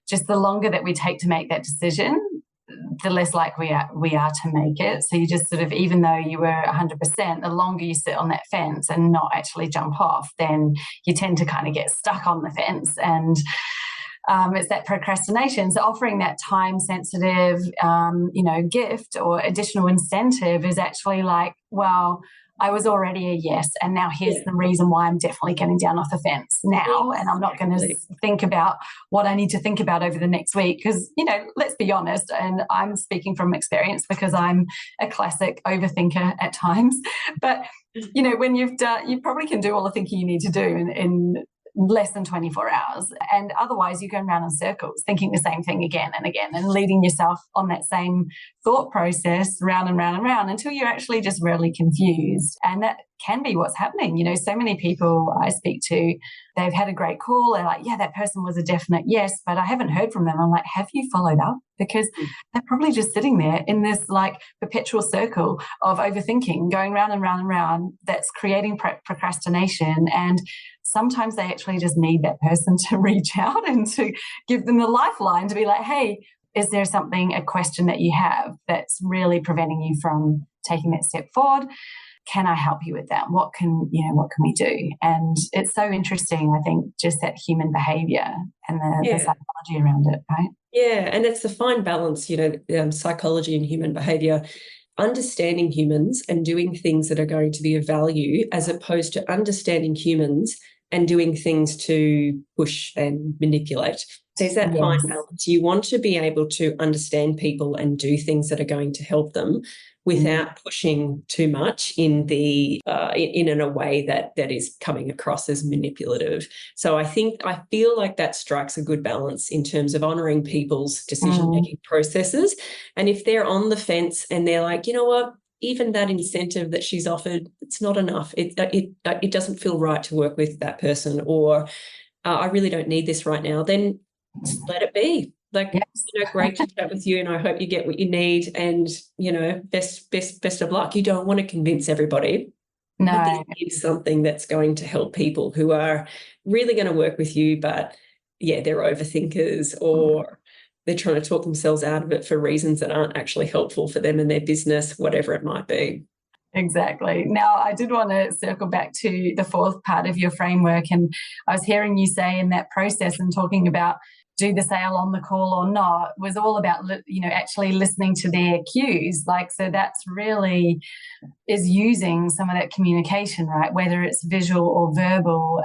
just the longer that we take to make that decision, the less likely we are to make it. So you just sort of, even though you were 100%, the longer you sit on that fence and not actually jump off, then you tend to kind of get stuck on the fence. And it's that procrastination. So offering that time-sensitive, gift or additional incentive is actually like, well, I was already a yes, and now here's the reason why I'm definitely getting down off the fence now, and I'm not going to think about what I need to think about over the next week, because, let's be honest, and I'm speaking from experience because I'm a classic overthinker at times, but, when you've done, you probably can do all the thinking you need to do in less than 24 hours. And otherwise you're going around in circles thinking the same thing again and again and leading yourself on that same thought process round and round and round until you're actually just really confused. And that can be what's happening. So many people I speak to, they've had a great call. They're like, yeah, that person was a definite yes, but I haven't heard from them. I'm like, have you followed up? Because they're probably just sitting there in this like perpetual circle of overthinking, going round and round and round, that's creating procrastination. And sometimes they actually just need that person to reach out and to give them the lifeline to be like, hey, is there a question that you have that's really preventing you from taking that step forward? Can I help you with that? What can we do? And it's so interesting, I think, just that human behavior and the psychology around it, right? Yeah, and it's the fine balance, psychology and human behavior, understanding humans and doing things that are going to be of value, as opposed to understanding humans and doing things to push and manipulate. So it's that fine balance. You want to be able to understand people and do things that are going to help them without pushing too much in a way that is coming across as manipulative. So I feel like that strikes a good balance in terms of honouring people's decision-making processes. And if they're on the fence and they're like, you know what, even that incentive that she's offered, it's not enough. It doesn't feel right to work with that person, or I really don't need this right now, then just let it be. Great to chat with you, and I hope you get what you need, and, best of luck. You don't want to convince everybody. No. But this is something that's going to help people who are really going to work with you, but, they're overthinkers, or they're trying to talk themselves out of it for reasons that aren't actually helpful for them and their business, whatever it might be. Exactly. Now, I did want to circle back to the fourth part of your framework, and I was hearing you say in that process and talking about do the sale on the call or not was all about, actually listening to their cues. So that's really is using some of that communication, right? Whether it's visual or verbal,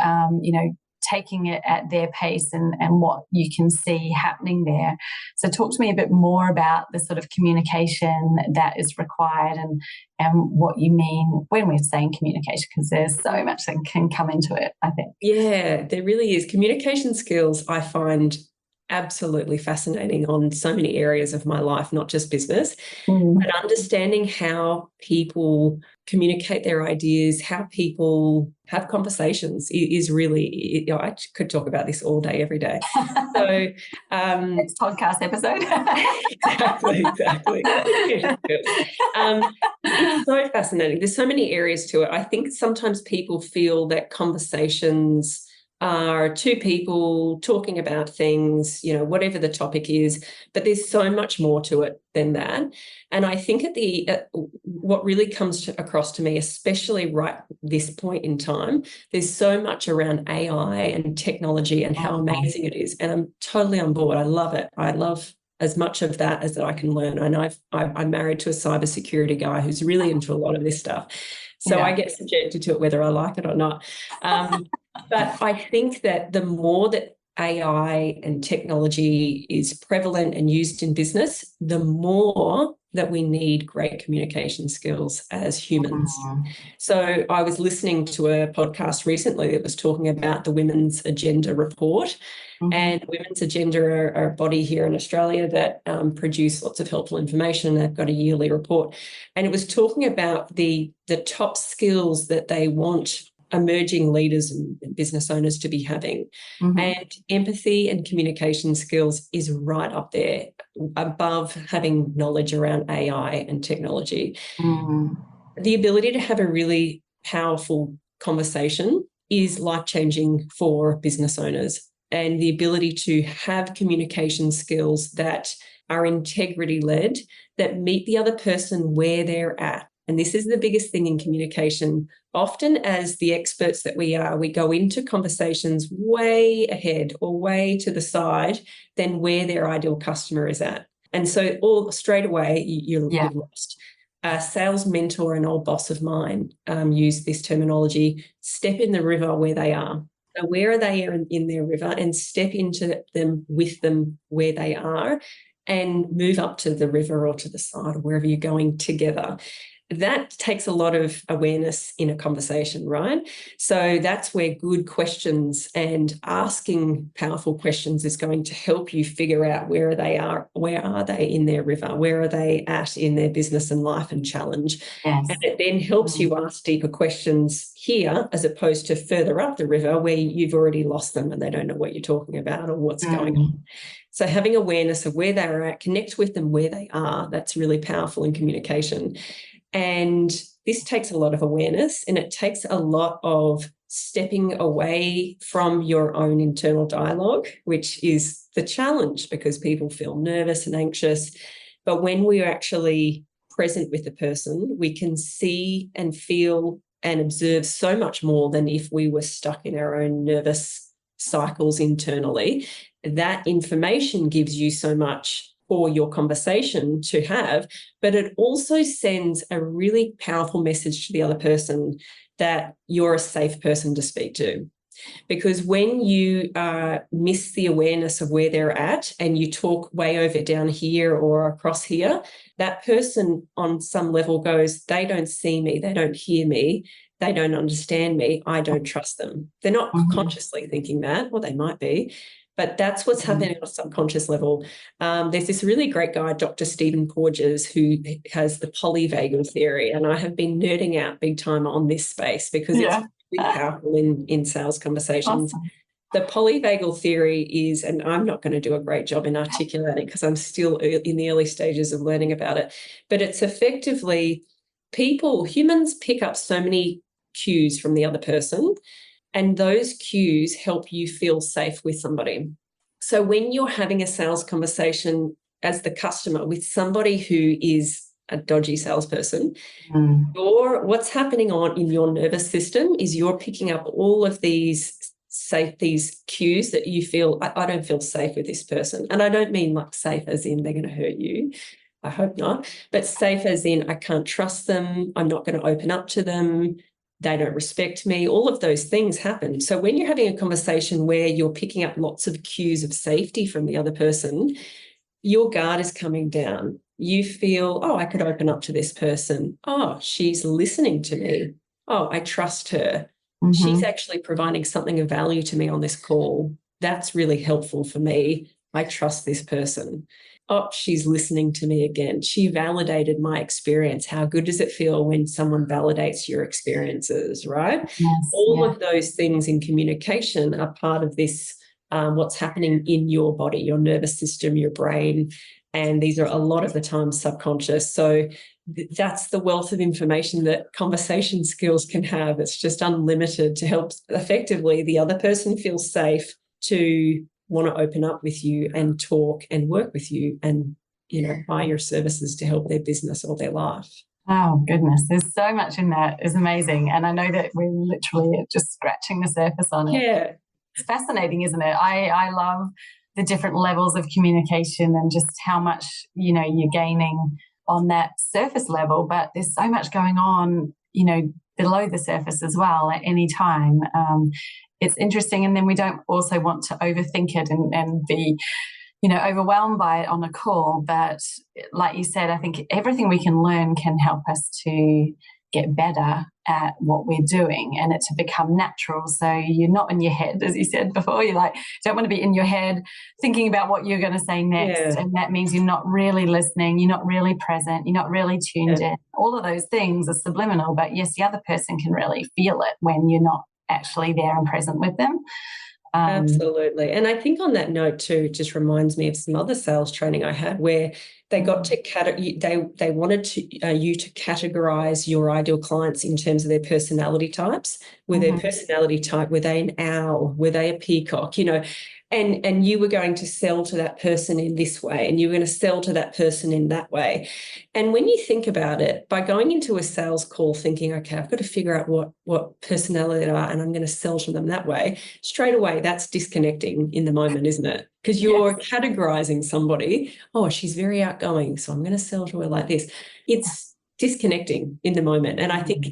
taking it at their pace and what you can see happening there. So talk to me a bit more about the sort of communication that is required and what you mean when we're saying communication, because there's so much that can come into it, I think. Yeah, there really is. Communication skills I find absolutely fascinating on so many areas of my life, not just business, but understanding how people communicate their ideas, how people have conversations is really, I could talk about this all day, every day. So next podcast episode. exactly. It's so fascinating. There's so many areas to it. I think sometimes people feel that conversations are two people talking about things, whatever the topic is, but there's so much more to it than that. And I think what really comes across to me, especially right this point in time, there's so much around AI and technology and how amazing it is. And I'm totally on board. I love it. I love as much of that as that I can learn. And I'm married to a cybersecurity guy who's really into a lot of this stuff. So I get subjected to it whether I like it or not. But I think that the more that AI and technology is prevalent and used in business, the more that we need great communication skills as humans. So I was listening to a podcast recently that was talking about the Women's Agenda report. And Women's Agenda are a body here in Australia that produce lots of helpful information. They've got a yearly report. And it was talking about the top skills that they want emerging leaders and business owners to be having. And empathy and communication skills is right up there, above having knowledge around AI and technology. The ability to have a really powerful conversation is life-changing for business owners, and the ability to have communication skills that are integrity-led, that meet the other person where they're at. And this is the biggest thing in communication. Often, as the experts that we are, we go into conversations way ahead or way to the side than where their ideal customer is at. And so all straight away, you're lost. A sales mentor, an old boss of mine, used this terminology: step in the river where they are. So where are they in their river, and step into them with them where they are, and move up to the river or to the side or wherever you're going together. That takes a lot of awareness in a conversation, right? So that's where good questions and asking powerful questions is going to help you figure out where they are in their river, where are they at in their business and life and challenge. And it then helps you ask deeper questions here, as opposed to further up the river where you've already lost them and they don't know what you're talking about or what's going on. So having awareness of where they're at, connect with them where they are, that's really powerful in communication. And this takes a lot of awareness, and it takes a lot of stepping away from your own internal dialogue, which is the challenge because people feel nervous and anxious. But when we are actually present with the person, we can see and feel and observe so much more than if we were stuck in our own nervous cycles internally. That information gives you so much for your conversation to have, but it also sends a really powerful message to the other person that you're a safe person to speak to. Because when you miss the awareness of where they're at and you talk way over down here or across here, that person on some level goes, they don't see me, they don't hear me, they don't understand me, I don't trust them. They're not consciously thinking that, or they might be, but that's what's happening on a subconscious level. There's this really great guy, Dr. Stephen Porges, who has the polyvagal theory, and I have been nerding out big time on this space because it's really powerful in sales conversations. Awesome. The polyvagal theory is, and I'm not going to do a great job in articulating because I'm still in the early stages of learning about it, but it's effectively humans pick up so many cues from the other person, and those cues help you feel safe with somebody. So when you're having a sales conversation as the customer with somebody who is a dodgy salesperson, what's happening in your nervous system is you're picking up all of these cues that you feel, I don't feel safe with this person. And I don't mean like safe as in they're going to hurt you. I hope not. But safe as in I can't trust them. I'm not going to open up to them. They don't respect me. All of those things happen. So when you're having a conversation where you're picking up lots of cues of safety from the other person, your guard is coming down. You feel, I could open up to this person. She's listening to me. I trust her. She's actually providing something of value to me on this call. That's really helpful for me. I trust this person. oh, she's listening to me again. She validated my experience. How good does it feel when someone validates your experiences, right? Yes, All of those things in communication are part of this, what's happening in your body, your nervous system, your brain. And these are a lot of the time subconscious. So that's the wealth of information that conversation skills can have. It's just unlimited to help effectively the other person feel safe to want to open up with you and talk and work with you and, buy your services to help their business or their life. Oh, goodness. There's so much in that. It's amazing. And I know that we're literally just scratching the surface on it. Yeah. It's fascinating, isn't it? I love the different levels of communication and just how much, you're gaining on that surface level. But there's so much going on, below the surface as well at any time. It's interesting. And then we don't also want to overthink it and be, overwhelmed by it on a call. But like you said, I think everything we can learn can help us to get better at what we're doing and it to become natural. So you're not in your head, as you said before, you don't want to be in your head thinking about what you're going to say next. Yeah. And that means you're not really listening, you're not really present, you're not really tuned in. All of those things are subliminal, but yes, the other person can really feel it when you're not actually there and present with them. Absolutely. And I think on that note too, it just reminds me of some other sales training I had where they got to they wanted to you to categorize your ideal clients in terms of their personality types. Were their personality type, were they an owl? Were they a peacock? And you were going to sell to that person in this way, and you were going to sell to that person in that way. And when you think about it, by going into a sales call thinking, okay, I've got to figure out what personality they are and I'm going to sell to them that way, straight away, that's disconnecting in the moment, isn't it? Because you're categorizing somebody, oh, she's very outgoing, so I'm going to sell to her like this. It's disconnecting in the moment. And I think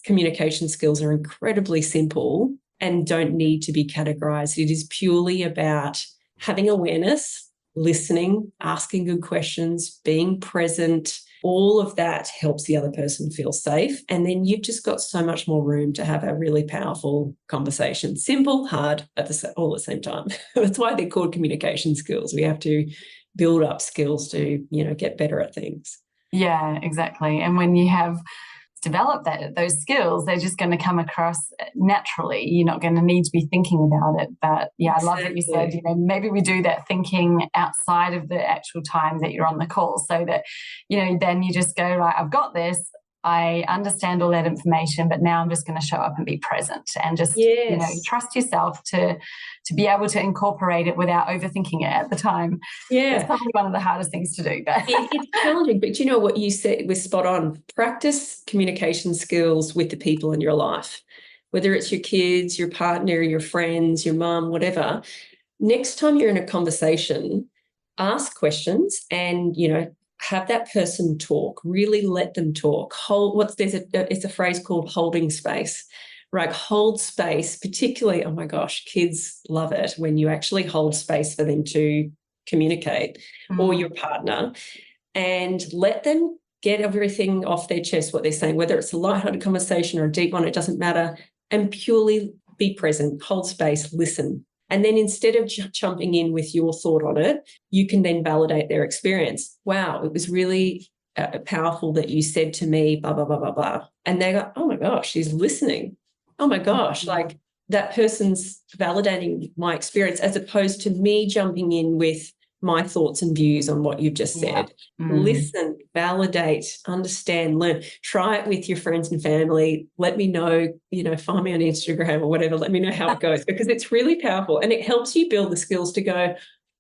communication skills are incredibly simple and don't need to be categorized. It is purely about having awareness, listening, asking good questions, being present. All of that helps the other person feel safe. And then you've just got so much more room to have a really powerful conversation. Simple, hard, all at the same time. That's why they're called communication skills. We have to build up skills to, get better at things. Yeah, exactly. And when you have develop those skills, they're just going to come across naturally. You're not going to need to be thinking about it. But yeah, I love that you said, maybe we do that thinking outside of the actual time that you're on the call so that, then you just go, right, I've got this. I understand all that information, but now I'm just going to show up and be present and just, trust yourself to be able to incorporate it without overthinking it at the time. Yeah. It's probably one of the hardest things to do. But it's challenging, but what you said was spot on. Practice communication skills with the people in your life, whether it's your kids, your partner, your friends, your mum, whatever. Next time you're in a conversation, ask questions and, have that person talk, really let them talk. It's a phrase called holding space, right? Hold space, particularly, oh my gosh, kids love it when you actually hold space for them to communicate or your partner and let them get everything off their chest, what they're saying, whether it's a lighthearted conversation or a deep one, it doesn't matter, and purely be present, hold space, listen. And then instead of jumping in with your thought on it, you can then validate their experience. Wow, it was really powerful that you said to me, blah, blah, blah, blah, blah. And they go, oh my gosh, she's listening. Oh my gosh, like that person's validating my experience as opposed to me jumping in with my thoughts and views on what you've just said. Listen, validate, understand, learn. Try it with your friends and family. Let me know, find me on Instagram or whatever. Let me know how it goes because it's really powerful and it helps you build the skills to go,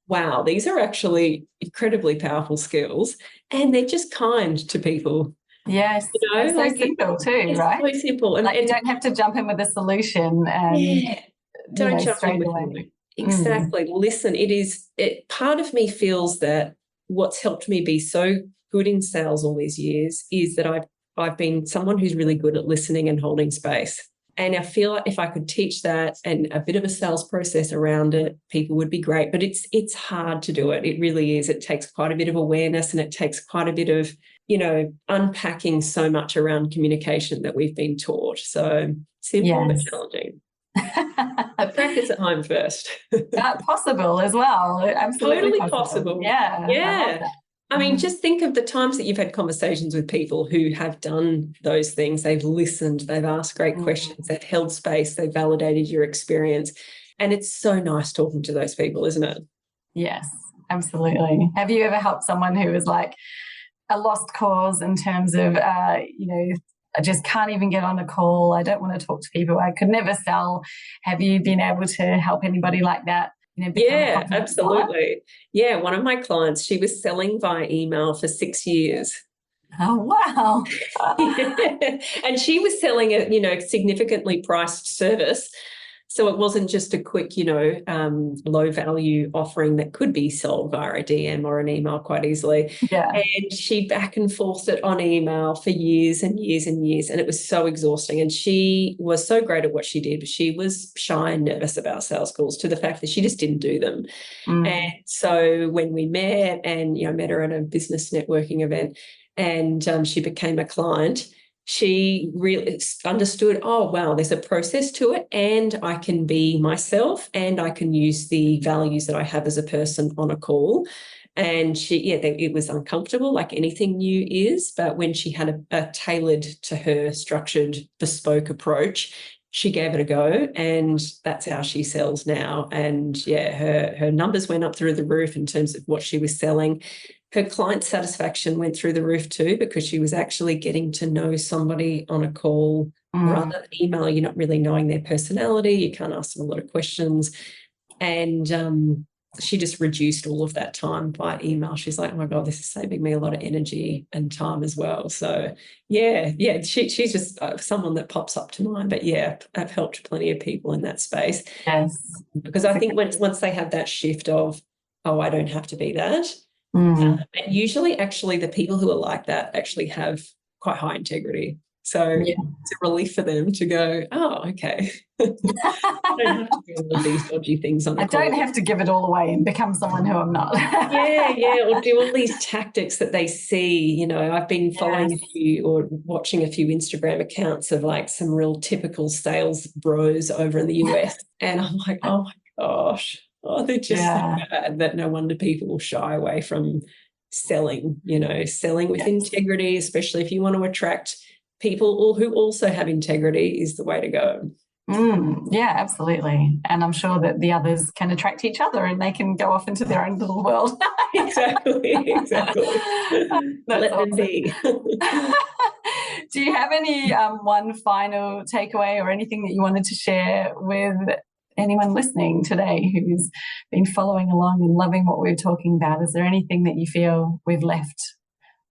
wow, these are actually incredibly powerful skills and they're just kind to people. Yes, it's so simple too, right? It's so simple. And you don't have to jump in with a solution and don't jump in with away. Exactly. Listen, part of me feels that what's helped me be so good in sales all these years is that I've been someone who's really good at listening and holding space. And I feel like if I could teach that and a bit of a sales process around it, people would be great. But it's hard to do it. It really is. It takes quite a bit of awareness and it takes quite a bit of, unpacking so much around communication that we've been taught. So simple but challenging. Practice at home first. Possible as well. Absolutely Totally possible. Yeah. Yeah. I mean, just think of the times that you've had conversations with people who have done those things. They've listened, they've asked great questions, they've held space, they've validated your experience. And it's so nice talking to those people, isn't it? Yes, absolutely. Have you ever helped someone who was like a lost cause in terms of, I just can't even get on a call. I don't want to talk to people. I could never sell. Have you been able to help anybody like that? Yeah, absolutely. Yeah, one of my clients, she was selling via email for 6 years. Oh, wow. Yeah. And she was selling a, significantly priced service. So it wasn't just a quick, low value offering that could be sold via a DM or an email quite easily. Yeah. And she back and forthed it on email for years and years and years. And it was so exhausting. And she was so great at what she did, but she was shy and nervous about sales calls to the fact that she just didn't do them. And so when we met and, met her at a business networking event and she became a client, she really understood, oh, wow, there's a process to it and I can be myself and I can use the values that I have as a person on a call. And it was uncomfortable like anything new is, but when she had a tailored to her structured bespoke approach, she gave it a go and that's how she sells now. And her numbers went up through the roof in terms of what she was selling. Her client satisfaction went through the roof too because she was actually getting to know somebody on a call rather than email. You're not really knowing their personality. You can't ask them a lot of questions. And she just reduced all of that time by email. She's like, oh, my God, this is saving me a lot of energy and time as well. So, she's just someone that pops up to mind. But, I've helped plenty of people in that space. Yes. Because I think once they have that shift of, oh, I don't have to be that, and usually actually the people who are like that actually have quite high integrity. So it's a relief for them to go, oh, okay. I don't have to do all of these dodgy things on the call. I don't have to give it all away and become someone who I'm not. Or do all these tactics that they see. I've been following a few or watching a few Instagram accounts of like some real typical sales bros over in the US. And I'm like, oh my gosh. Oh, they're just so bad that no wonder people shy away from selling, selling with integrity, especially if you want to attract people who also have integrity is the way to go. Yeah, absolutely. And I'm sure that the others can attract each other and they can go off into their own little world. Exactly. Let them be. Do you have any one final takeaway or anything that you wanted to share with anyone listening today who's been following along and loving what we're talking about? Is there anything that you feel we've left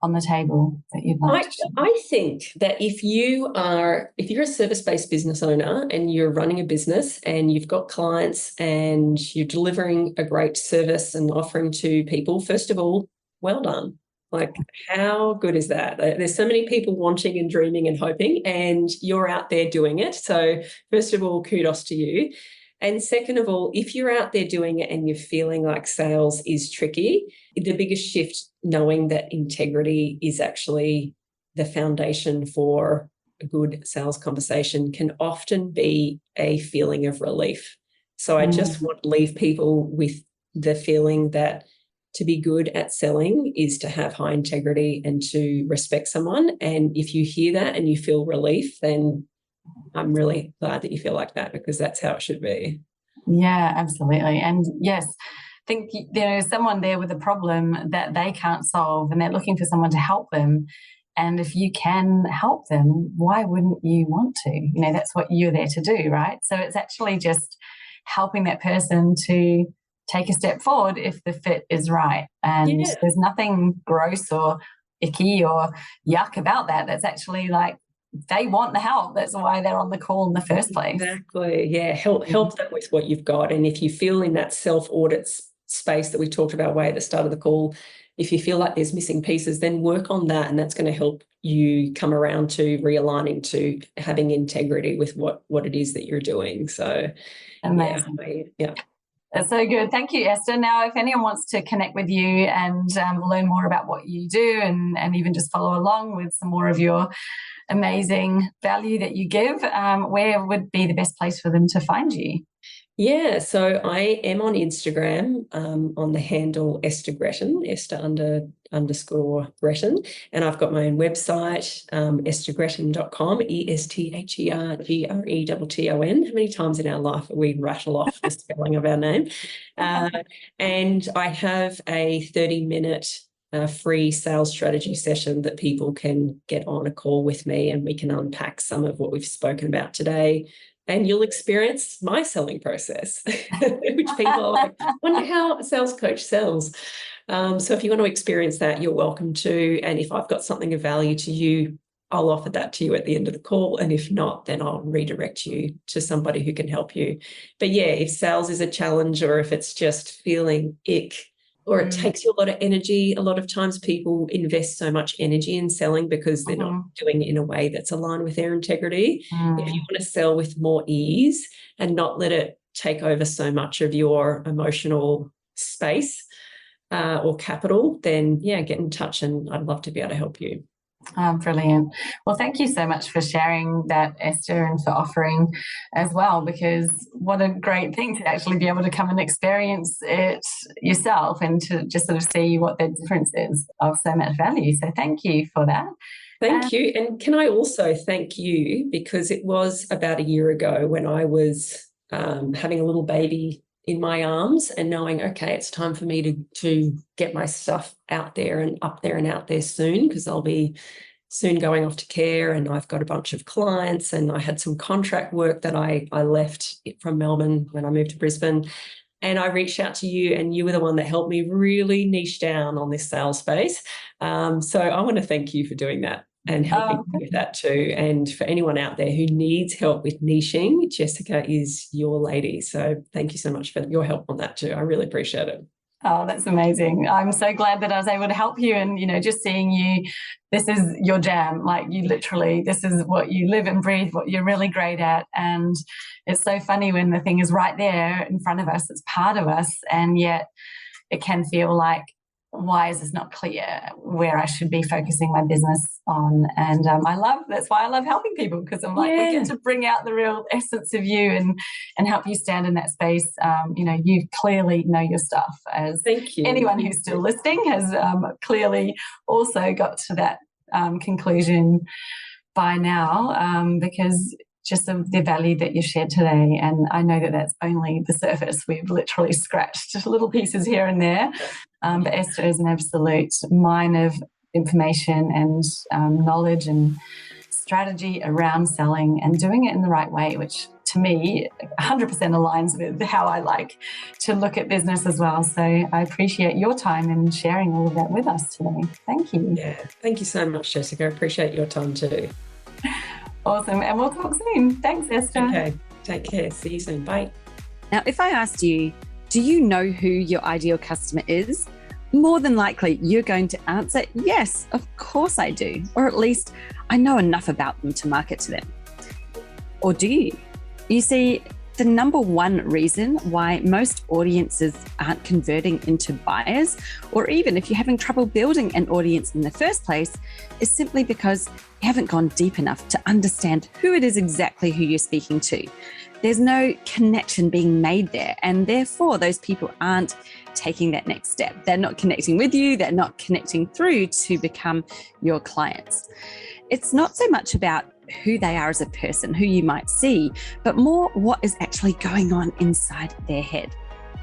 on the table that you'd like to share? I think that if you're a service-based business owner and you're running a business and you've got clients and you're delivering a great service and offering to people, first of all, well done. Like, how good is that? There's so many people wanting and dreaming and hoping, and you're out there doing it. So first of all, kudos to you. And second of all, if you're out there doing it and you're feeling like sales is tricky, the biggest shift, knowing that integrity is actually the foundation for a good sales conversation, can often be a feeling of relief. So I just want to leave people with the feeling that to be good at selling is to have high integrity and to respect someone. And if you hear that and you feel relief, then I'm really glad that you feel like that, because that's how it should be. Yeah, absolutely. And yes, I think there is someone there with a problem that they can't solve and they're looking for someone to help them. And if you can help them, why wouldn't you want to? That's what you're there to do, right? So it's actually just helping that person to take a step forward if the fit is right. And there's nothing gross or icky or yuck about that. That's actually like, they want the help. That's why they're on the call in the first place. Exactly. Yeah. Help them with what you've got. And if you feel in that self-audit space that we talked about way at the start of the call, if you feel like there's missing pieces, then work on that. And that's going to help you come around to realigning to having integrity with what it is that you're doing. So amazing. Yeah. That's so good. Thank you, Esther. Now, if anyone wants to connect with you and learn more about what you do and even just follow along with some more of your amazing value that you give, where would be the best place for them to find you? Yeah, so I am on Instagram on the handle Esther Gretton, Esther _Gretton. And I've got my own website, esthergretton.com, ESTHERGRETTON. How many times in our life we rattle off the spelling of our name? And I have a 30-minute free sales strategy session that people can get on a call with me, and we can unpack some of what we've spoken about today. And you'll experience my selling process, which people are like, I wonder how a sales coach sells. So if you want to experience that, you're welcome to. And if I've got something of value to you, I'll offer that to you at the end of the call. And if not, then I'll redirect you to somebody who can help you. But yeah, if sales is a challenge, or if it's just feeling ick, or it takes you a lot of energy. A lot of times people invest so much energy in selling because they're not doing it in a way that's aligned with their integrity. If you want to sell with more ease and not let it take over so much of your emotional space or capital, then yeah, get in touch and I'd love to be able to help you. Brilliant. Well, thank you so much for sharing that, Esther, and for offering as well, because what a great thing to actually be able to come and experience it yourself and to just sort of see what the difference is of so much value. So thank you for that. Thank you. And can I also thank you, because it was about a year ago when I was having a little baby in my arms and knowing, okay, it's time for me to get my stuff out there and up there and out there soon, because I'll be soon going off to care and I've got a bunch of clients, and I had some contract work that I left from Melbourne when I moved to Brisbane. And I reached out to you, and you were the one that helped me really niche down on this sales space. So I want to thank you for doing that and helping me with that too. And for anyone out there who needs help with niching, Jessica is your lady. So thank you so much for your help on that too. I really appreciate it. Oh, that's amazing. I'm so glad that I was able to help you. And, you know, just seeing you, this is your jam. Like, you literally, this is what you live and breathe, what you're really great at. And it's so funny when the thing is right there in front of us, it's part of us. And yet it can feel like, why is this not clear where I should be focusing my business on? And that's why I love helping people, because I'm like, we get to bring out the real essence of you and help you stand in that space. You know, you clearly know your stuff, as anyone who's still listening has clearly also got to that conclusion by now, because just the value that you shared today. And I know that that's only the surface. We've literally scratched just little pieces here and there. But Esther is an absolute mine of information and knowledge and strategy around selling and doing it in the right way, which to me 100% aligns with how I like to look at business as well. So I appreciate your time and sharing all of that with us today. Thank you. Yeah, thank you so much, Jessica. I appreciate your time too. Awesome. And we'll talk soon. Thanks, Esther. Okay. Take care. See you soon. Bye. Now, if I asked you, do you know who your ideal customer is? More than likely, you're going to answer, yes, of course I do. Or at least I know enough about them to market to them. Or do you? You see, the number one reason why most audiences aren't converting into buyers, or even if you're having trouble building an audience in the first place, is simply because you haven't gone deep enough to understand who it is exactly who you're speaking to. There's no connection being made there, and therefore those people aren't taking that next step. They're not connecting with you, they're not connecting through to become your clients. It's not so much about who they are as a person, who you might see, but more what is actually going on inside their head.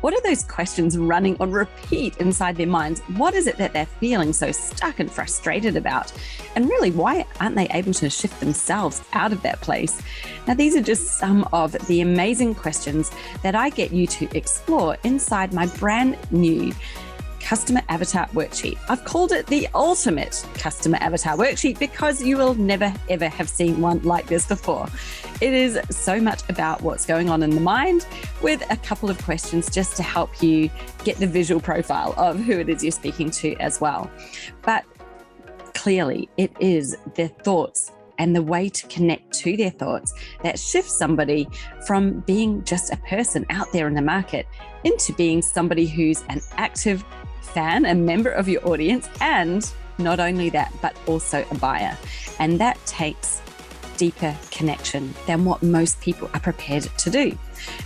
What are those questions running on repeat inside their minds? What is it that they're feeling so stuck and frustrated about? And really, why aren't they able to shift themselves out of that place? Now, these are just some of the amazing questions that I get you to explore inside my brand new Customer Avatar Worksheet. I've called it the ultimate Customer Avatar Worksheet because you will never, ever have seen one like this before. It is so much about what's going on in the mind, with a couple of questions just to help you get the visual profile of who it is you're speaking to as well. But clearly, it is their thoughts and the way to connect to their thoughts that shifts somebody from being just a person out there in the market into being somebody who's an active fan, a member of your audience, and not only that, but also a buyer. And that takes deeper connection than what most people are prepared to do.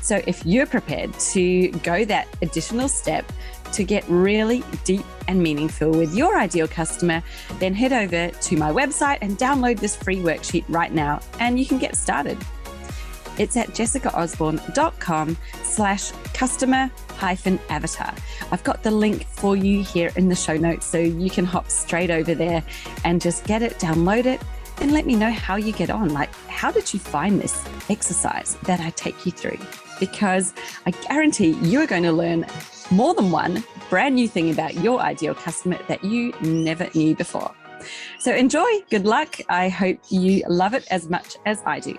So if you're prepared to go that additional step to get really deep and meaningful with your ideal customer, then head over to my website and download this free worksheet right now, and you can get started. It's at jessicaosborne.com/customer-avatar. I've got the link for you here in the show notes, so you can hop straight over there and just get it, download it, and let me know how you get on. Like, how did you find this exercise that I take you through? Because I guarantee you're going to learn more than one brand new thing about your ideal customer that you never knew before. So enjoy, good luck. I hope you love it as much as I do.